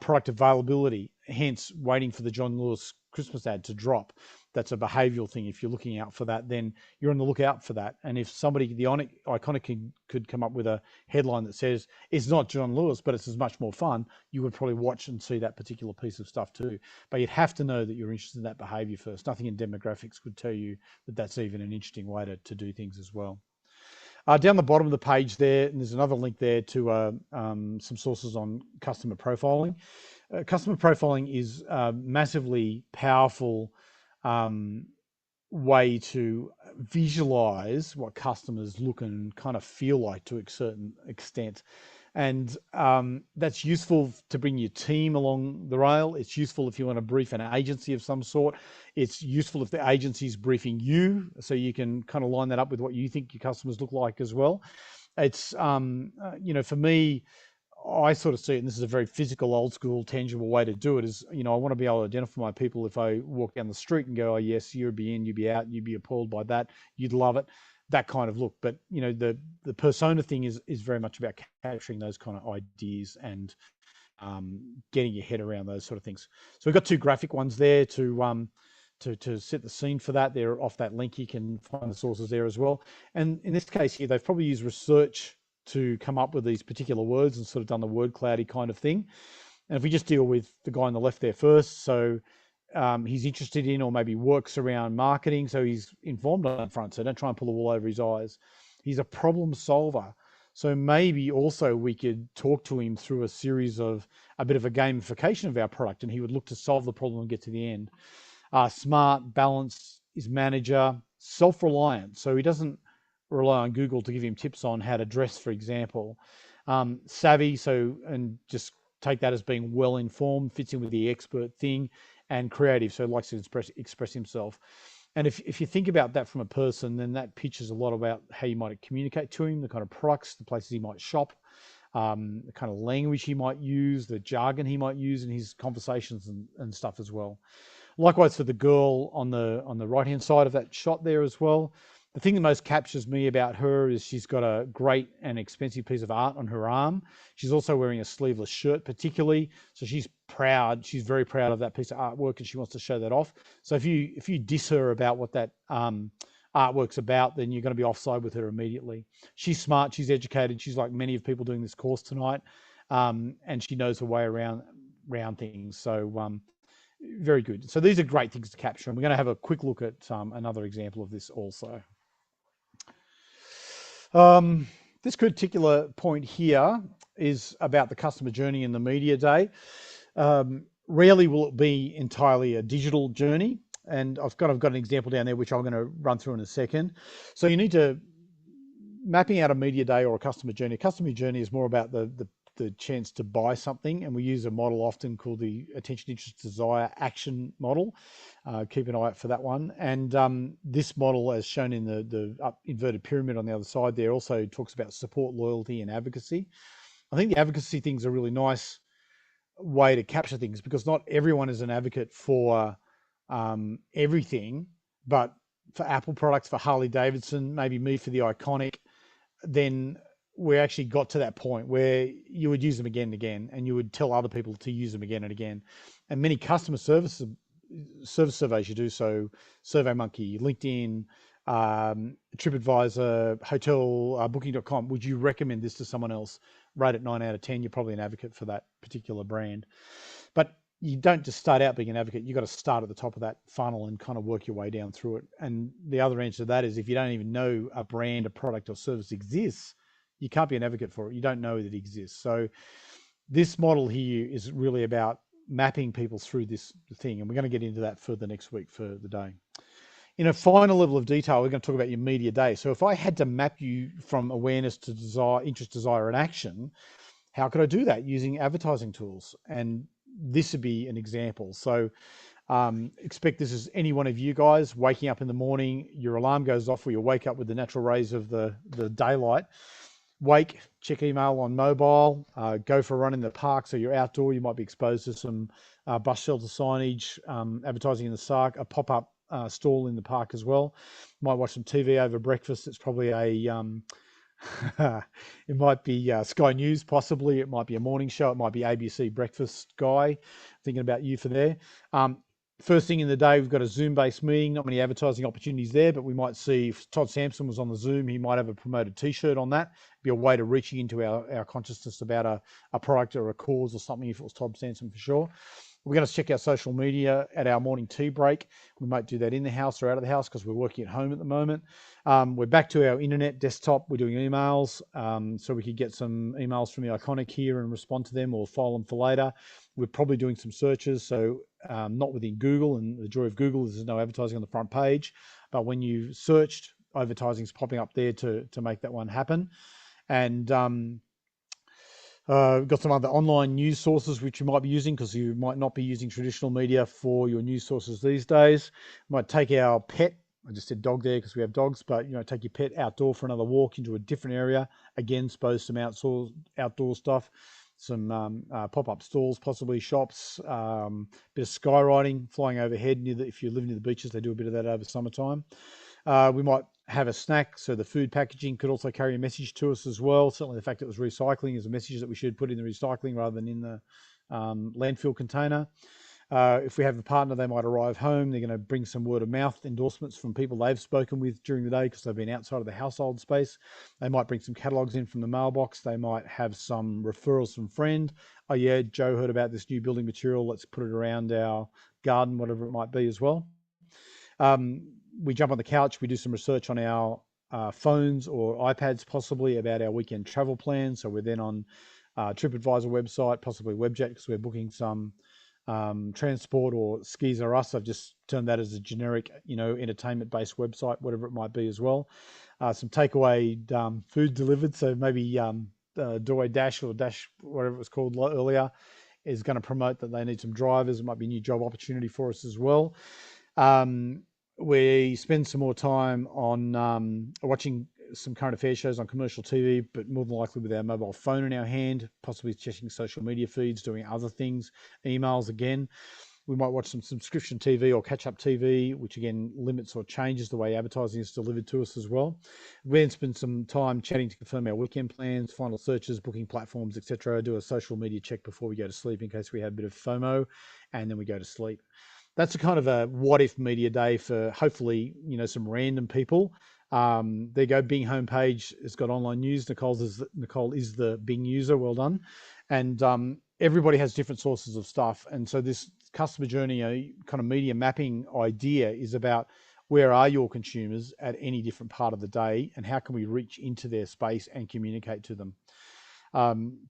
product availability, hence waiting for the John Lewis Christmas ad to drop. That's a behavioral thing. If you're looking out for that, then you're on the lookout for that. And if somebody, the Iconic could come up with a headline that says, it's not John Lewis, but it's as much more fun, you would probably watch and see that particular piece of stuff too. But you'd have to know that you're interested in that behavior first. Nothing in demographics could tell you that that's even an interesting way to do things as well. Down the bottom of the page there, and there's another link there to some sources on customer profiling. Customer profiling is a massively powerful way to visualize what customers look and kind of feel like to a certain extent. And that's useful to bring your team along the rail. It's useful if you want to brief an agency of some sort. It's useful if the agency is briefing you, so you can kind of line that up with what you think your customers look like as well. It's, for me, I sort of see it, and this is a very physical, old school, tangible way to do it, is, I want to be able to identify my people. If I walk down the street and go, oh yes, you'd be in, you'd be out, you'd be appalled by that, you'd love it, that kind of look. But, the persona thing is very much about capturing those kind of ideas and getting your head around those sort of things. So we've got two graphic ones there to set the scene for that. They're off that link. You can find the sources there as well. And in this case here, they've probably used research to come up with these particular words and sort of done the word cloudy kind of thing. And if we just deal with the guy on the left there first, so he's interested in, or maybe works around marketing, so he's informed on front, so don't try and pull the wool over his eyes. He's a problem solver. So maybe also we could talk to him through a series of a bit of a gamification of our product, and he would look to solve the problem and get to the end. Smart, balanced, is manager, self-reliant. So he doesn't rely on Google to give him tips on how to dress, for example. Savvy, so, and just take that as being well-informed, fits in with the expert thing. And creative, so likes to express himself. And if you think about that from a person, then that pictures a lot about how you might communicate to him, the kind of products, the places he might shop, the kind of language he might use, the jargon he might use in his conversations and stuff as well. Likewise for the girl on the right-hand side of that shot there as well. The thing that most captures me about her is she's got a great and expensive piece of art on her arm. She's also wearing a sleeveless shirt particularly. So she's proud. She's very proud of that piece of artwork and she wants to show that off. So if you diss her about what that artwork's about, then you're going to be offside with her immediately. She's smart. She's educated. She's like many of people doing this course tonight. And she knows her way around things. So very good. So these are great things to capture. And we're going to have a quick look at another example of this also. This particular point here is about the customer journey in the media day. Rarely will it be entirely a digital journey. And I've got an example down there, which I'm going to run through in a second. So you need to, mapping out a media day or a customer journey. A customer journey is more about the chance to buy something. And we use a model often called the attention, interest, desire, action model. Keep an eye out for that one. And this model, as shown in the inverted pyramid on the other side there, also talks about support, loyalty, and advocacy. I think the advocacy thing's a really nice way to capture things, because not everyone is an advocate for everything, but for Apple products, for Harley Davidson, maybe me for the Iconic, then we actually got to that point where you would use them again and again, and you would tell other people to use them again and again. And many customer service surveys you do, so SurveyMonkey, LinkedIn, TripAdvisor, hotel, booking.com, would you recommend this to someone else? Rate it 9 out of 10, you're probably an advocate for that particular brand. But you don't just start out being an advocate, you've got to start at the top of that funnel and kind of work your way down through it. And the other answer to that is, if you don't even know a brand, a product or service exists, you can't be an advocate for it. You don't know that it exists. So this model here is really about mapping people through this thing. And we're going to get into that further next week for the day. In a final level of detail, we're going to talk about your media day. So if I had to map you from awareness to desire, interest, desire, and action, how could I do that using advertising tools? And this would be an example. So expect this is any one of you guys waking up in the morning, your alarm goes off, or you wake up with the natural rays of the daylight. Wake, check email on mobile, go for a run in the park. So you're outdoor, you might be exposed to some bus shelter signage, advertising in the SARC, a pop-up stall in the park as well. Might watch some TV over breakfast. It's probably it might be Sky News, possibly. It might be a morning show. It might be ABC Breakfast Guy. Thinking about you for there. First thing in the day, we've got a Zoom-based meeting. Not many advertising opportunities there, but we might see if Todd Sampson was on the Zoom, he might have a promoted T-shirt on that, be a way to reaching into our consciousness about a product or a cause or something, if it was Tom Sanson for sure. We're going to check our social media at our morning tea break. We might do that in the house or out of the house because we're working at home at the moment. We're back to our internet desktop. We're doing emails, so we could get some emails from the Iconic here and respond to them or file them for later. We're probably doing some searches, so not within Google, and the joy of Google is there's no advertising on the front page, but when you searched, advertising's popping up there to make that one happen. And we've got some other online news sources which you might be using because you might not be using traditional media for your news sources these days. We might take our pet, I just said dog there because we have dogs, but take your pet outdoor for another walk into a different area. Again, suppose some outdoor stuff, some pop-up stalls, possibly shops, bit of skywriting, flying overhead. If you live near the beaches, they do a bit of that over summertime. We might have a snack, so the food packaging could also carry a message to us as well. Certainly the fact that it was recycling is a message that we should put in the recycling rather than in the landfill container. If we have a partner, they might arrive home. They're going to bring some word of mouth endorsements from people they've spoken with during the day because they've been outside of the household space. They might bring some catalogs in from the mailbox. They might have some referrals from friend. Oh yeah, Joe heard about this new building material. Let's put it around our garden, whatever it might be as well. We jump on the couch, we do some research on our phones or iPads possibly about our weekend travel plans. So we're then on TripAdvisor website, possibly Webjet because we're booking some transport or Skis R Us. I've just turned that as a generic, entertainment-based website, whatever it might be as well. Some takeaway food delivered. So maybe Doorway Dash or Dash, whatever it was called earlier, is going to promote that they need some drivers. It might be a new job opportunity for us as well. We spend some more time on watching some current affairs shows on commercial TV, but more than likely with our mobile phone in our hand, possibly checking social media feeds, doing other things, emails again. We might watch some subscription TV or catch-up TV, which again limits or changes the way advertising is delivered to us as well. We then spend some time chatting to confirm our weekend plans, final searches, booking platforms, etc. Do a social media check before we go to sleep in case we have a bit of FOMO, and then we go to sleep. That's a kind of a what if media day for hopefully, some random people. There you go. Bing homepage has got online news. Nicole is the Bing user. Well done. And everybody has different sources of stuff. And so this customer journey, kind of media mapping idea is about where are your consumers at any different part of the day and how can we reach into their space and communicate to them.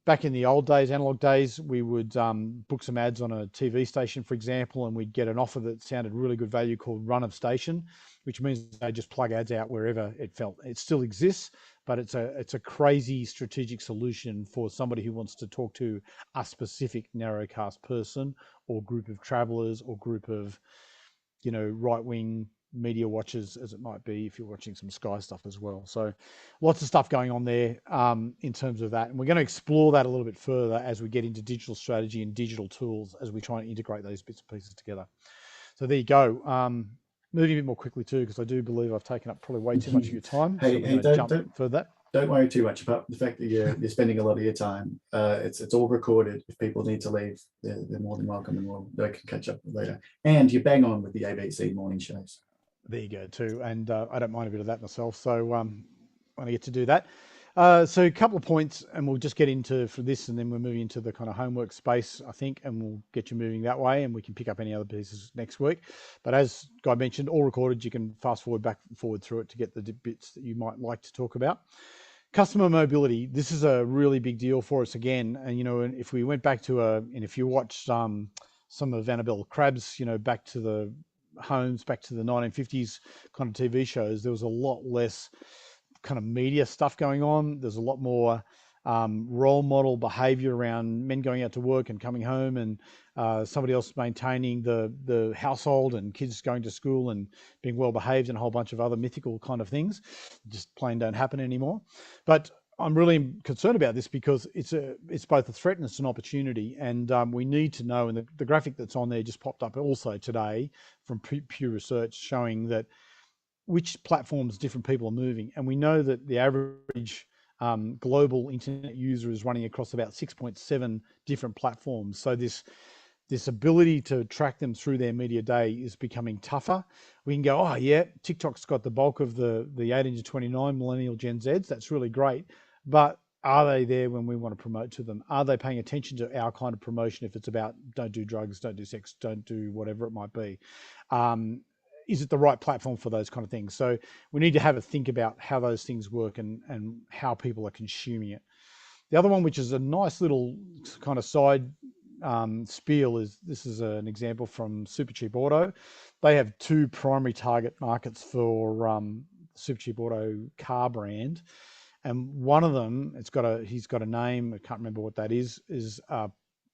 Back in the old days, analog days, we would book some ads on a TV station, for example, and we'd get an offer that sounded really good value called run of station, which means they just plug ads out wherever it felt. It still exists, but it's a crazy strategic solution for somebody who wants to talk to a specific narrowcast person or group of travelers or group of, right-wing media watchers, as it might be if you're watching some Sky stuff as well. So lots of stuff going on there in terms of that. And we're going to explore that a little bit further as we get into digital strategy and digital tools as we try and integrate those bits and pieces together. So there you go. Moving a bit more quickly too, because I do believe I've taken up probably way too much of your time. So we're going to jump further that. Don't worry too much about the fact that you're spending a lot of your time. It's all recorded. If people need to leave, they're more than welcome, and they can catch up later. And you bang on with the ABC morning shows. There you go too, and I don't mind a bit of that myself. So when I get to do that. So a couple of points, and we'll just get into for this, and then we're moving into the kind of homework space, I think, and we'll get you moving that way, and we can pick up any other pieces next week. But as Guy mentioned, all recorded. You can fast forward, back and forward through it to get the bits that you might like to talk about. Customer mobility. This is a really big deal for us again, and and if we went back to and if you watched some of Annabelle Crabb's, back to the homes, back to the 1950s kind of TV shows, there was a lot less kind of media stuff going on. There's a lot more role model behavior around men going out to work and coming home, and somebody else maintaining the household, and kids going to school and being well behaved, and a whole bunch of other mythical kind of things just plain don't happen anymore. But I'm really concerned about this because it's both a threat and it's an opportunity, and we need to know. And the graphic that's on there just popped up also today from Pew Research showing that which platforms different people are moving, and we know that the average global internet user is running across about 6.7 different platforms. So this ability to track them through their media day is becoming tougher. We can go, oh yeah, TikTok's got the bulk of the 18 to 29 millennial Gen Zs. That's really great. but are they there when we want to promote to them? Are they paying attention to our kind of promotion if it's about don't do drugs, don't do sex, don't do whatever it might be? Is it the right platform for those kind of things? So we need to have a think about how those things work and how people are consuming it. The other one, which is a nice little kind of side spiel, is this is an example from Supercheap Auto. They have two primary target markets for Supercheap Auto car brand. And one of them, he's got a name, I can't remember what that is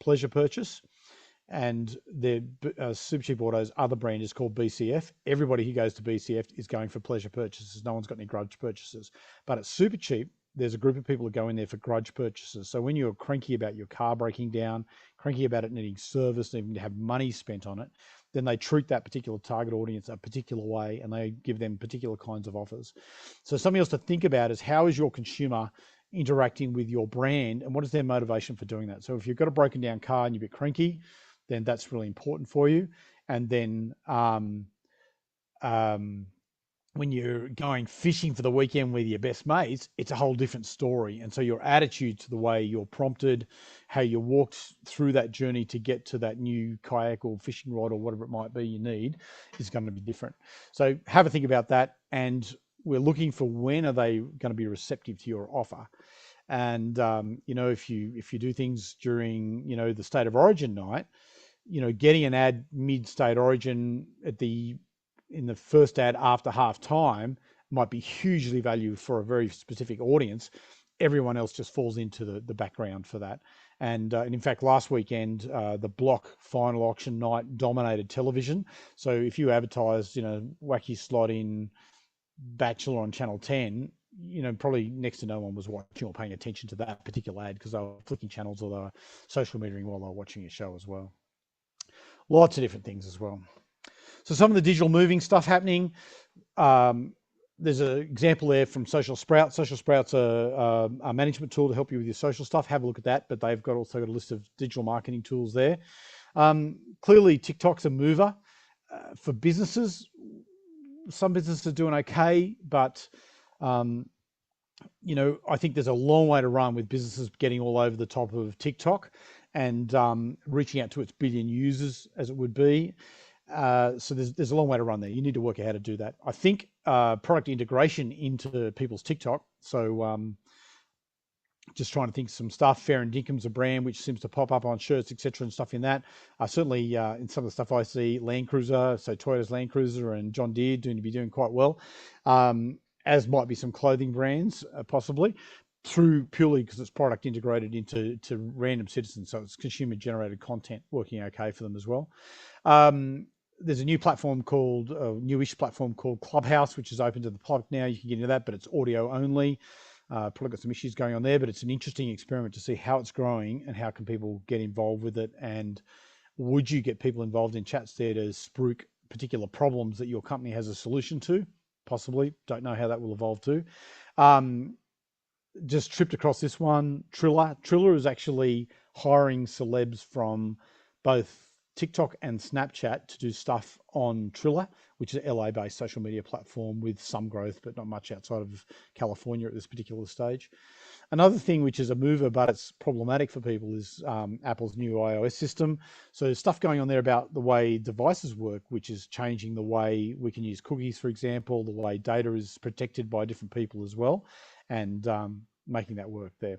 pleasure purchase. And the Supercheap Auto's other brand is called BCF. Everybody who goes to BCF is going for pleasure purchases. No one's got any grudge purchases. But at Supercheap, there's a group of people who go in there for grudge purchases. So when you're cranky about your car breaking down, cranky about it needing service, needing to have money spent on it, then they treat that particular target audience a particular way and they give them particular kinds of offers. So something else to think about is how is your consumer interacting with your brand and what is their motivation for doing that? So if you've got a broken down car and you're a bit cranky, then that's really important for you. And then when you're going fishing for the weekend with your best mates, it's a whole different story. And so your attitude to the way you're prompted, how you walked through that journey to get to that new kayak or fishing rod or whatever it might be you need is going to be different. So have a think about that. And we're looking for when are they going to be receptive to your offer. And, if you do things during, the state of origin night, getting an ad mid-state origin in the first ad after half time might be hugely valued for a very specific audience. Everyone else just falls into the background for that. And in fact, last weekend, the block final auction night dominated television. So if you advertised, wacky slot in Bachelor on Channel 10, probably next to no one was watching or paying attention to that particular ad because they were flicking channels or they were social mediaing while they were watching a show as well. Lots of different things as well. So some of the digital moving stuff happening. There's an example there from Social Sprout. Social Sprout's a management tool to help you with your social stuff. Have a look at that, but they've also got a list of digital marketing tools there. Clearly, TikTok's a mover for businesses. Some businesses are doing okay, but I think there's a long way to run with businesses getting all over the top of TikTok and reaching out to its billion users as it would be. So there's a long way to run there. You need to work out how to do that. I think product integration into people's TikTok. So just trying to think of some stuff. Fair and Dinkham's a brand which seems to pop up on shirts, etc., and stuff in that. Certainly in some of the stuff I see, Land Cruiser, so Toyota's Land Cruiser and John Deere doing quite well. As might be some clothing brands possibly. Purely because it's product integrated into random citizens, so it's consumer generated content working okay for them as well. There's a newish platform called Clubhouse, which is open to the public now. You can get into that, but it's audio only. Probably got some issues going on there, but it's an interesting experiment to see how it's growing and how can people get involved with it. And would you get people involved in chats there to spruik particular problems that your company has a solution to? Possibly. Don't know how that will evolve to. Just tripped across this one. Triller is actually hiring celebs from both TikTok and Snapchat to do stuff on Triller, which is an LA-based social media platform with some growth, but not much outside of California at this particular stage. Another thing which is a mover, but it's problematic for people, is Apple's new iOS system. So there's stuff going on there about the way devices work, which is changing the way we can use cookies, for example, the way data is protected by different people as well, and making that work there.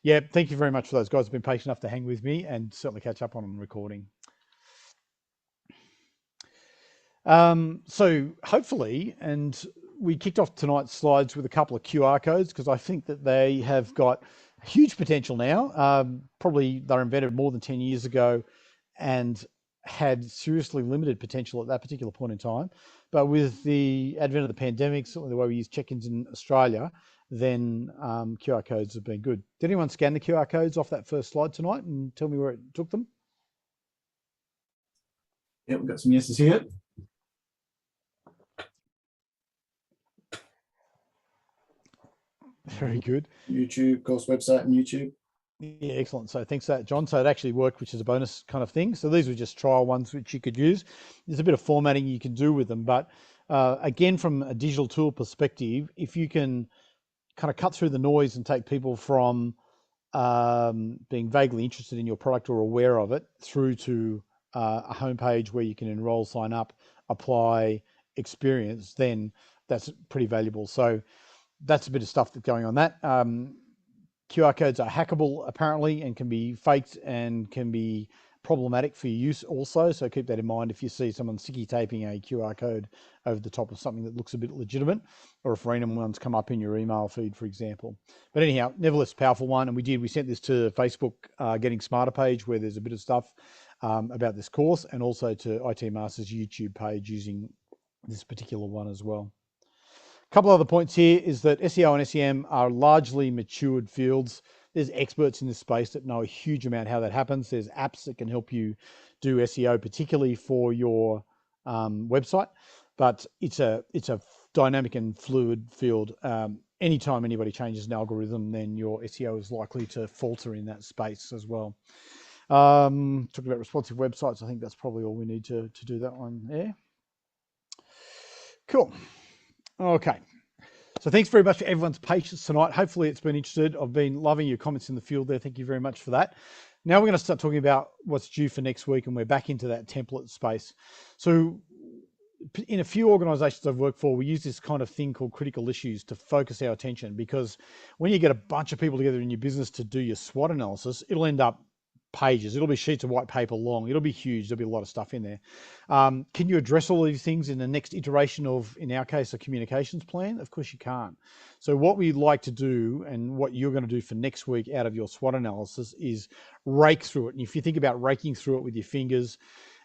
Yeah, thank you very much for those guys who've been patient enough to hang with me and certainly catch up on recording. So hopefully, and we kicked off tonight's slides with a couple of QR codes because I think that they have got huge potential now. Probably they were invented more than 10 years ago and had seriously limited potential at that particular point in time. But with the advent of the pandemic, certainly the way we use check-ins in Australia, then QR codes have been good. Did anyone scan the QR codes off that first slide tonight and tell me where it took them? Yeah, we've got some yeses here. Very good. YouTube, course website and YouTube. Yeah, excellent. So thanks for that, John. So it actually worked, which is a bonus kind of thing. So these were just trial ones which you could use. There's a bit of formatting you can do with them. But again, from a digital tool perspective, if you can kind of cut through the noise and take people from being vaguely interested in your product or aware of it through to a homepage where you can enroll, sign up, apply, experience, then that's pretty valuable. So that's a bit of stuff that's going on that. QR codes are hackable apparently and can be faked and can be problematic for your use also. So keep that in mind if you see someone sticky taping a QR code over the top of something that looks a bit legitimate, or if random ones come up in your email feed, for example. But anyhow, nevertheless, powerful one. And we sent this to Facebook Getting Smarter page where there's a bit of stuff about this course, and also to IT Masters YouTube page using this particular one as well. A couple other points here is that SEO and SEM are largely matured fields. There's experts in this space that know a huge amount how that happens. There's apps that can help you do SEO, particularly for your website, but it's a dynamic and fluid field. Anytime anybody changes an algorithm, then your SEO is likely to falter in that space as well. Talking about responsive websites, I think that's probably all we need to do that one there. Cool. Okay. So thanks very much for everyone's patience tonight. Hopefully it's been interesting. I've been loving your comments in the field there. Thank you very much for that. Now we're going to start talking about what's due for next week, and we're back into that template space. So in a few organizations I've worked for, we use this kind of thing called critical issues to focus our attention, because when you get a bunch of people together in your business to do your SWOT analysis, it'll end up pages. It'll be sheets of white paper long. It'll be huge. There'll be a lot of stuff in there. Can you address all these things in the next iteration of, in our case, a communications plan? Of course you can't. So what we like to do, and what you're going to do for next week out of your SWOT analysis, is rake through it. And if you think about raking through it with your fingers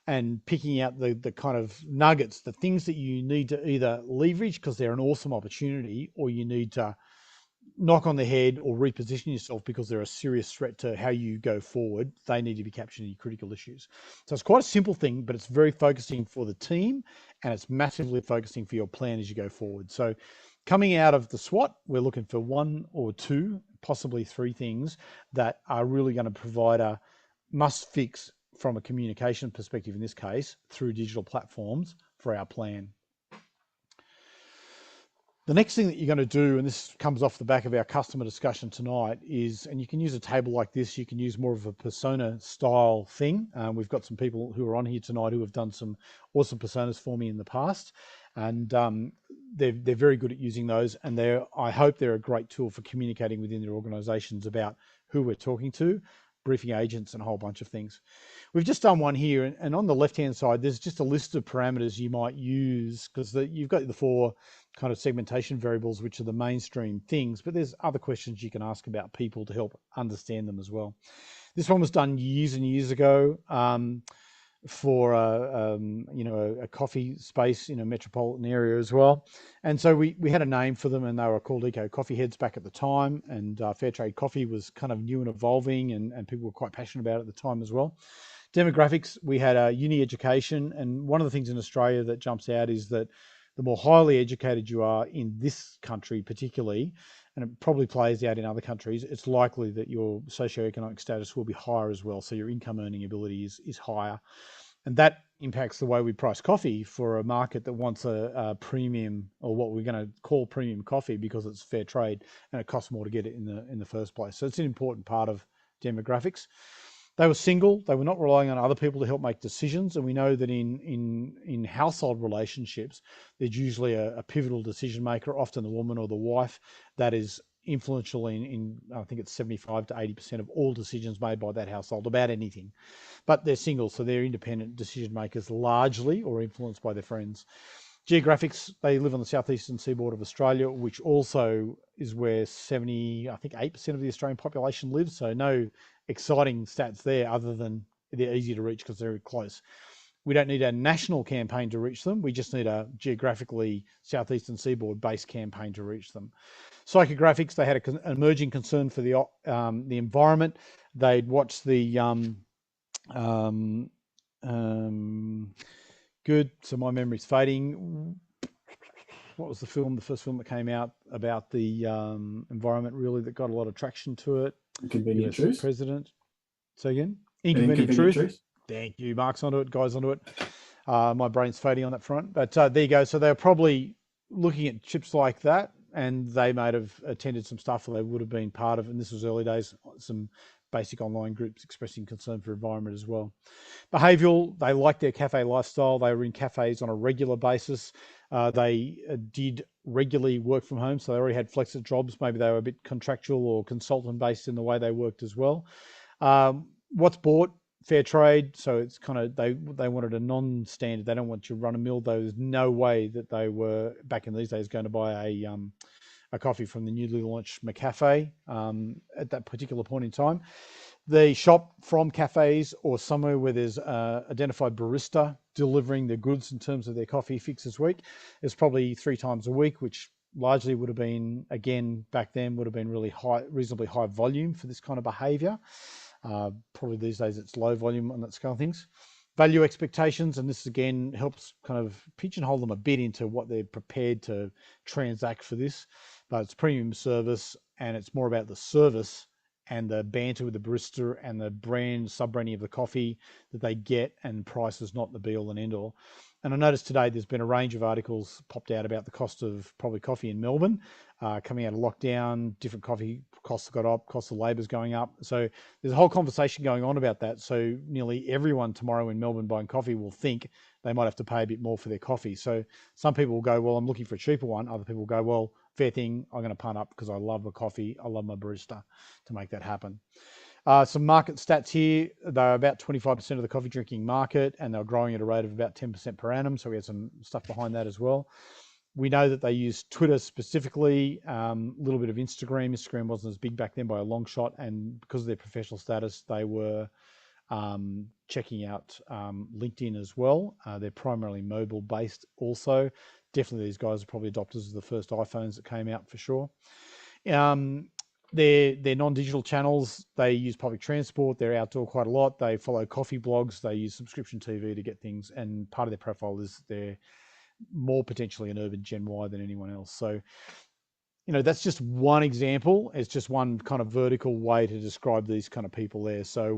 and picking out the kind of nuggets, the things that you need to either leverage because they're an awesome opportunity, or you need to knock on the head or reposition yourself because they're a serious threat to how you go forward, they need to be captured in your critical issues. So it's quite a simple thing, but it's very focusing for the team, and it's massively focusing for your plan as you go forward. So coming out of the SWOT, we're looking for 1 or 2, possibly 3 things that are really going to provide a must fix from a communication perspective, in this case, through digital platforms for our plan. The next thing that you're going to do, and this comes off the back of our customer discussion tonight, is, and you can use a table like this, you can use more of a persona style thing. We've got some people who are on here tonight who have done some awesome personas for me in the past, and they're very good at using those, and I hope they're a great tool for communicating within their organizations about who we're talking to, briefing agents, and a whole bunch of things. We've just done one here, and on the left-hand side, there's just a list of parameters you might use, because you've got the 4 kind of segmentation variables, which are the mainstream things, but there's other questions you can ask about people to help understand them as well. This one was done years and years ago for a coffee space in a metropolitan area as well. And so we had a name for them, and they were called Eco Coffee Heads back at the time, and fair trade coffee was kind of new and evolving, and people were quite passionate about it at the time as well. Demographics, we had a uni education, and one of the things in Australia that jumps out is that the more highly educated you are in this country particularly, and it probably plays out in other countries, it's likely that your socioeconomic status will be higher as well. So your income earning ability is higher. And that impacts the way we price coffee for a market that wants a premium, or what we're going to call premium coffee, because it's fair trade and it costs more to get it in the first place. So it's an important part of demographics. They were single. They were not relying on other people to help make decisions. And we know that in household relationships, there's usually a pivotal decision maker, often the woman or the wife, that is influential in I think it's 75 to 80% of all decisions made by that household about anything. But they're single, so they're independent decision makers largely, or influenced by their friends. Geographics, they live on the southeastern seaboard of Australia, which also is where 8% of the Australian population lives. So no exciting stats there, other than they're easy to reach because they're close. We don't need a national campaign to reach them. We just need a geographically southeastern seaboard based campaign to reach them. Psychographics, they had an emerging concern for the environment. They'd watched the good. So my memory's fading. What was the first film that came out about the environment, really, that got a lot of traction to it? Inconvenient Truth. President. Say again? Inconvenient Truth. Thank you. Mark's onto it. Guys onto it. My brain's fading on that front. But there you go. So they're probably looking at chips like that. and they might have attended some stuff, or they would have been part of, and this was early days, some basic online groups expressing concern for environment as well. Behavioural, they liked their cafe lifestyle. They were in cafes on a regular basis. They did regularly work from home, so they already had flexit jobs. Maybe they were a bit contractual or consultant based in the way they worked as well. What's bought? Fair trade. So it's kind of, they wanted a non-standard. They don't want you run a mill. There was no way that they were back in these days going to buy a coffee from the newly launched McCafe at that particular point in time. They shop from cafes or somewhere where there's identified barista delivering the goods in terms of their coffee fixes week. It's probably 3 times a week, which largely would have been, again, back then would have been really high, reasonably high volume for this kind of behavior. Probably these days it's low volume on that scale of things. Value expectations, and this again helps kind of pigeonhole them a bit into what they're prepared to transact for this. But it's premium service, and it's more about the service and the banter with the barista and the brand, sub-branding of the coffee that they get, and price is not the be-all and end-all. And I noticed today there's been a range of articles popped out about the cost of probably coffee in Melbourne, coming out of lockdown. Different coffee costs got up, cost of labour's going up. So there's a whole conversation going on about that. So nearly everyone tomorrow in Melbourne buying coffee will think they might have to pay a bit more for their coffee. So some people will go, well, I'm looking for a cheaper one. Other people will go, well, fair thing, I'm going to punt up because I love my coffee. I love my barista to make that happen. Some market stats here. They're about 25% of the coffee drinking market, and they're growing at a rate of about 10% per annum. So we had some stuff behind that as well. We know that they use Twitter specifically, a little bit of Instagram. Instagram wasn't as big back then by a long shot, and because of their professional status, they were checking out LinkedIn as well. They're primarily mobile based also. Definitely these guys are probably adopters of the first iPhones that came out for sure. They're non-digital channels. They use public transport. They're outdoor quite a lot. They follow coffee blogs. They use subscription TV to get things. And part of their profile is they're more potentially an urban Gen Y than anyone else. So, you know, that's just one example. It's just one kind of vertical way to describe these kind of people there. So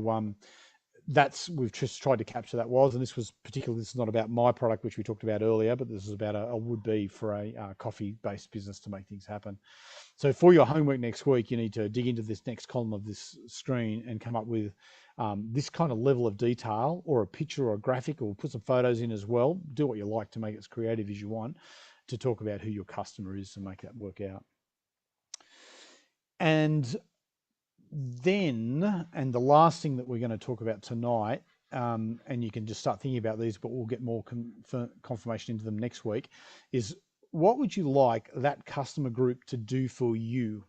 we've just tried to capture that and this is not about my product, which we talked about earlier, but this is about a would-be for a coffee-based business to make things happen. So for your homework next week, you need to dig into this next column of this screen and come up with this kind of level of detail, or a picture or a graphic, or put some photos in as well. Do what you like to make it as creative as you want, to talk about who your customer is and make that work out. And then, and the last thing that we're going to talk about tonight, and you can just start thinking about these, but we'll get more confirmation into them next week, is what would you like that customer group to do for you?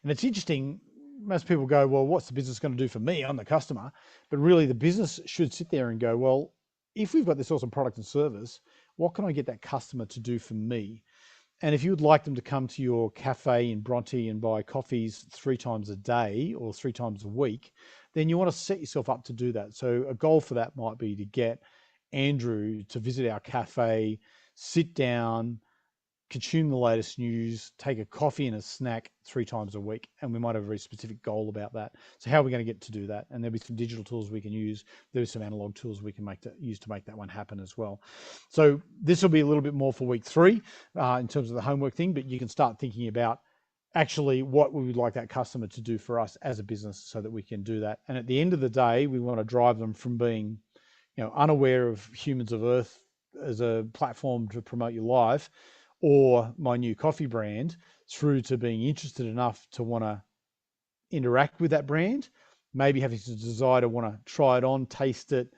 And it's interesting, most people go, well, what's the business going to do for me? I'm the customer. But really the business should sit there and go, well, if we've got this awesome product and service, what can I get that customer to do for me? And if you would like them to come to your cafe in Bronte and buy coffees 3 times a day or 3 times a week, then you want to set yourself up to do that. So a goal for that might be to get Andrew to visit our cafe, sit down, consume the latest news, take a coffee and a snack 3 times a week. And we might have a very specific goal about that. So how are we going to get to do that? And there'll be some digital tools we can use. There's some analog tools we can use to make that one happen as well. So this will be a little bit more for week 3 in terms of the homework thing, but you can start thinking about actually what we would like that customer to do for us as a business so that we can do that. And at the end of the day, we want to drive them from being, you know, unaware of Humans of Earth as a platform to promote your life, or my new coffee brand, through to being interested enough to want to interact with that brand, maybe having a desire to want to try it on, taste it,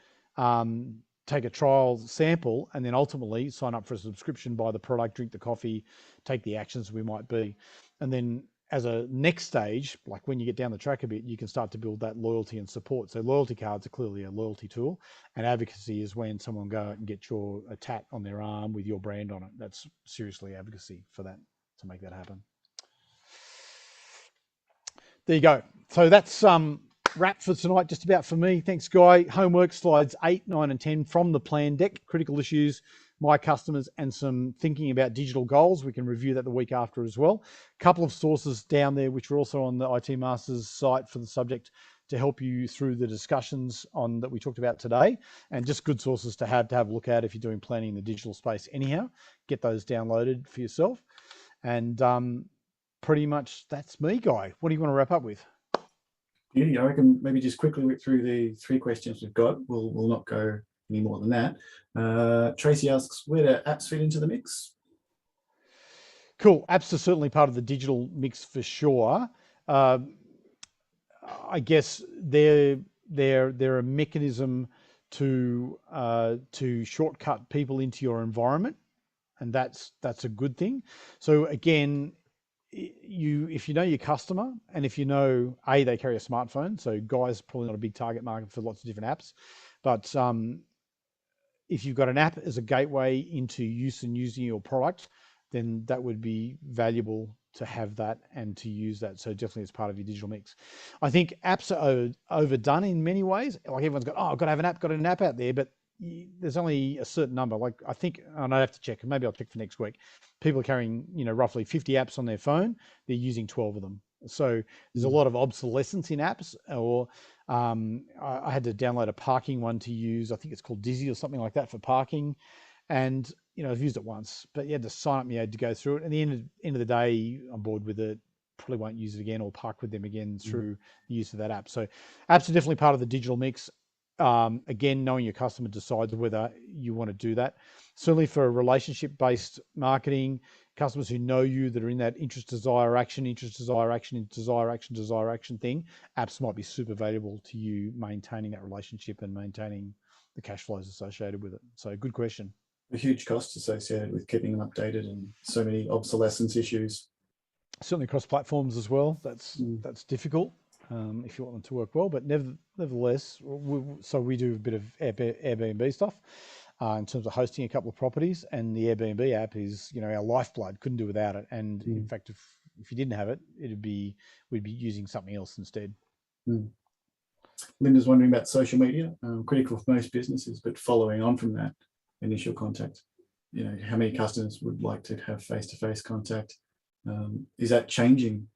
take a trial sample, and then ultimately sign up for a subscription, buy the product, drink the coffee, take the actions we might be. And then as a next stage, like when you get down the track a bit, you can start to build that loyalty and support. So loyalty cards are clearly a loyalty tool, and advocacy is when someone go out and get a tat on their arm with your brand on it. That's seriously advocacy for that, to make that happen. There you go. So that's wrap for tonight, just about for me. Thanks, Guy. Homework slides 8, 9, and 10 from the plan deck, critical issues, my customers, and some thinking about digital goals. We can review that the week after as well. A couple of sources down there, which are also on the IT Masters site for the subject, to help you through the discussions on that we talked about today, and just good sources to have a look at if you're doing planning in the digital space anyhow. Get those downloaded for yourself. And pretty much that's me, Guy. What do you want to wrap up with? Yeah, I reckon maybe just quickly whip through the 3 questions we've got. We'll not go any more than that. Tracy asks, where do apps fit into the mix? Cool. Apps are certainly part of the digital mix for sure. I guess they're a mechanism to shortcut people into your environment, and that's a good thing. So again, if you know your customer, and if you know they carry a smartphone, so Guy's probably not a big target market for lots of different apps, but if you've got an app as a gateway into use and using your product, then that would be valuable to have that and to use that. So definitely it's part of your digital mix. I think apps are overdone in many ways. Like everyone's got, I've got to have an app out there, but there's only a certain number. Like I think, and I have to check, and maybe I'll check for next week. People are carrying, roughly 50 apps on their phone. They're using 12 of them. So there's a lot of obsolescence in apps. Or I had to download a parking one to use. I think it's called Dizzy or something like that for parking. And I've used it once, but you had to sign up and you had to go through it. And at the end of the day, I'm bored with it. Probably won't use it again or park with them again through the use of that app. So apps are definitely part of the digital mix. Again, knowing your customer decides whether you want to do that. Certainly for relationship-based marketing, customers who know you that are in that interest, desire, action thing, apps might be super valuable to you maintaining that relationship and maintaining the cash flows associated with it. So good question. A huge cost associated with keeping them updated and so many obsolescence issues. Certainly across platforms as well. That's difficult if you want them to work well. But nevertheless, we do a bit of Airbnb stuff in terms of hosting a couple of properties, and the Airbnb app is our lifeblood. Couldn't do without it. And in fact, if you didn't have it, we'd be using something else instead. Linda's wondering about social media, critical for most businesses, but following on from that initial contact, how many customers would like to have face-to-face contact? Is that changing?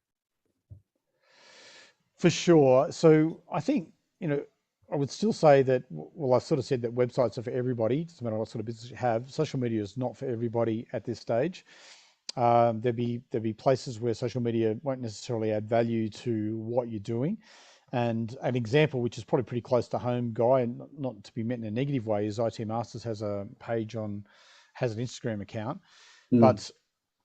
For sure. So I think, I would still say that, I sort of said that websites are for everybody. It doesn't matter what sort of business you have. Social media is not for everybody at this stage. There'll be places where social media won't necessarily add value to what you're doing. And an example, which is probably pretty close to home, Guy, and not to be meant in a negative way, is IT Masters has an Instagram account, but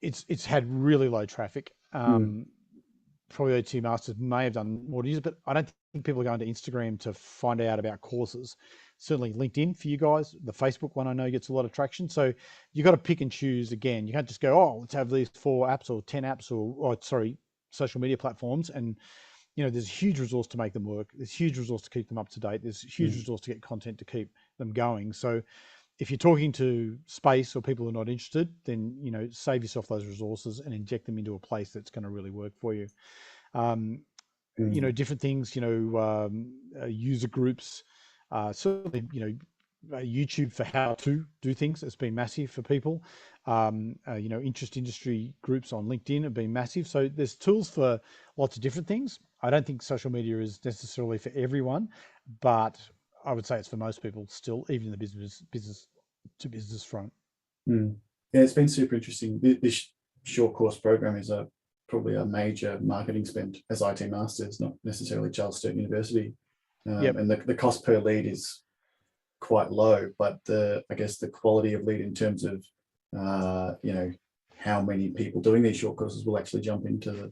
it's had really low traffic. Probably IT Masters may have done more to use it, but I don't think people are going to Instagram to find out about courses. Certainly LinkedIn for you guys. The Facebook one I know gets a lot of traction. So you got to pick and choose again. You can't just go, let's have these 4 apps or 10 apps or social media platforms. And there's a huge resource to make them work. There's huge resource to keep them up to date. There's huge resource to get content to keep them going. So if you're talking to space or people who are not interested, then, save yourself those resources and inject them into a place that's going to really work for you. Different things, user groups, certainly, YouTube for how to do things. It's been massive for people. Industry groups on LinkedIn have been massive. So there's tools for lots of different things. I don't think social media is necessarily for everyone, but I would say it's for most people still, even in the business to business front. Yeah, it's been super interesting. This short course program is probably a major marketing spend as IT Masters, not necessarily Charles Sturt University. And the cost per lead is quite low, but I guess the quality of lead in terms of how many people doing these short courses will actually jump into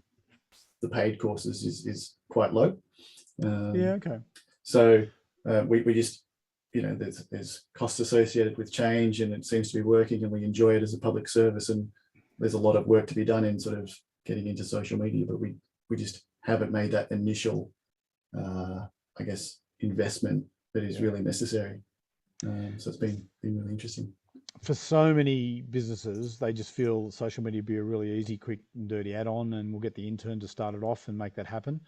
the paid courses is quite low. Okay. So we just there's costs associated with change, and it seems to be working, and we enjoy it as a public service, and there's a lot of work to be done in sort of getting into social media, but we just haven't made that initial investment that is really necessary. So it's been really interesting. For so many businesses, they just feel social media would be a really easy, quick and dirty add-on, and we'll get the intern to start it off and make that happen.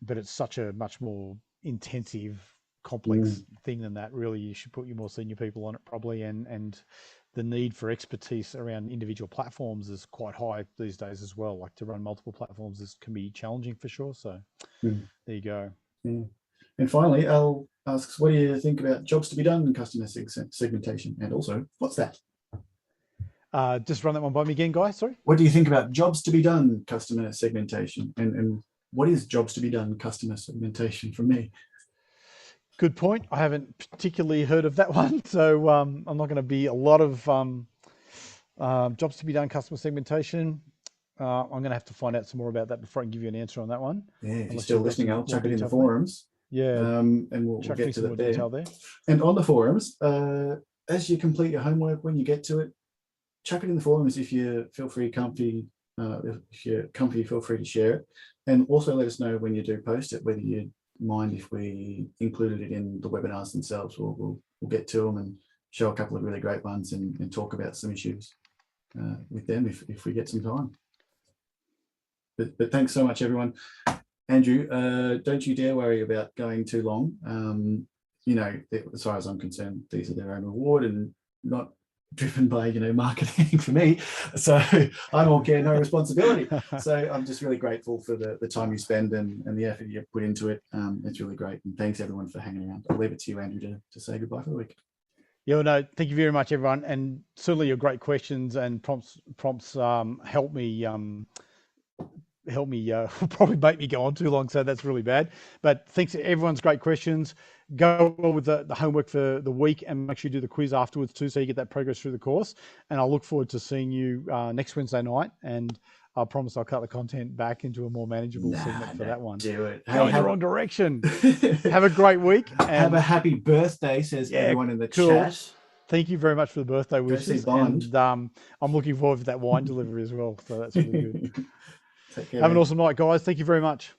But it's such a much more intensive, complex thing than that. Really, you should put your more senior people on it probably, and the need for expertise around individual platforms is quite high these days as well. Like to run multiple platforms can be challenging for sure. So there you go. And finally, Al asks, what do you think about jobs to be done in customer segmentation? And also, what's that? Just run that one by me again, guys. Sorry. What do you think about jobs to be done customer segmentation? And what is jobs to be done customer segmentation from me? Good point. I haven't particularly heard of that one, so I'm not going to be a lot of jobs to be done customer segmentation. I'm going to have to find out some more about that before I can give you an answer on that one. Yeah, if you're still listening, I'll chuck it in the forums. Yeah, and we'll get to that there. And on the forums, as you complete your homework, when you get to it, chuck it in the forums if you feel comfy. If you're comfy, feel free to share it. And also let us know when you do post it, whether you mind if we included it in the webinars themselves. We'll get to them and show a couple of really great ones and talk about some issues with them if we get some time. But thanks so much, everyone. Andrew, don't you dare worry about going too long. As far as I'm concerned, these are their own reward and not driven by marketing for me. So I don't care, no responsibility. So I'm just really grateful for the time you spend and the effort you put into it. It's really great. And thanks everyone for hanging around. I'll leave it to you, Andrew, to say goodbye for the week. Yeah, no, thank you very much, everyone. And certainly your great questions and prompts help me probably make me go on too long, so that's really bad. But thanks to everyone's great questions. Go well with the homework for the week and make sure you do the quiz afterwards too, so you get that progress through the course. And I'll look forward to seeing you next Wednesday night. And I promise I'll cut the content back into a more manageable segment for that one. Do it. Go in the wrong direction. Have a great week. And have a happy birthday, says everyone in the chat. Thank you very much for the birthday wishes. And I'm looking forward to that wine delivery as well. So that's really good. Have an awesome night, guys. Thank you very much.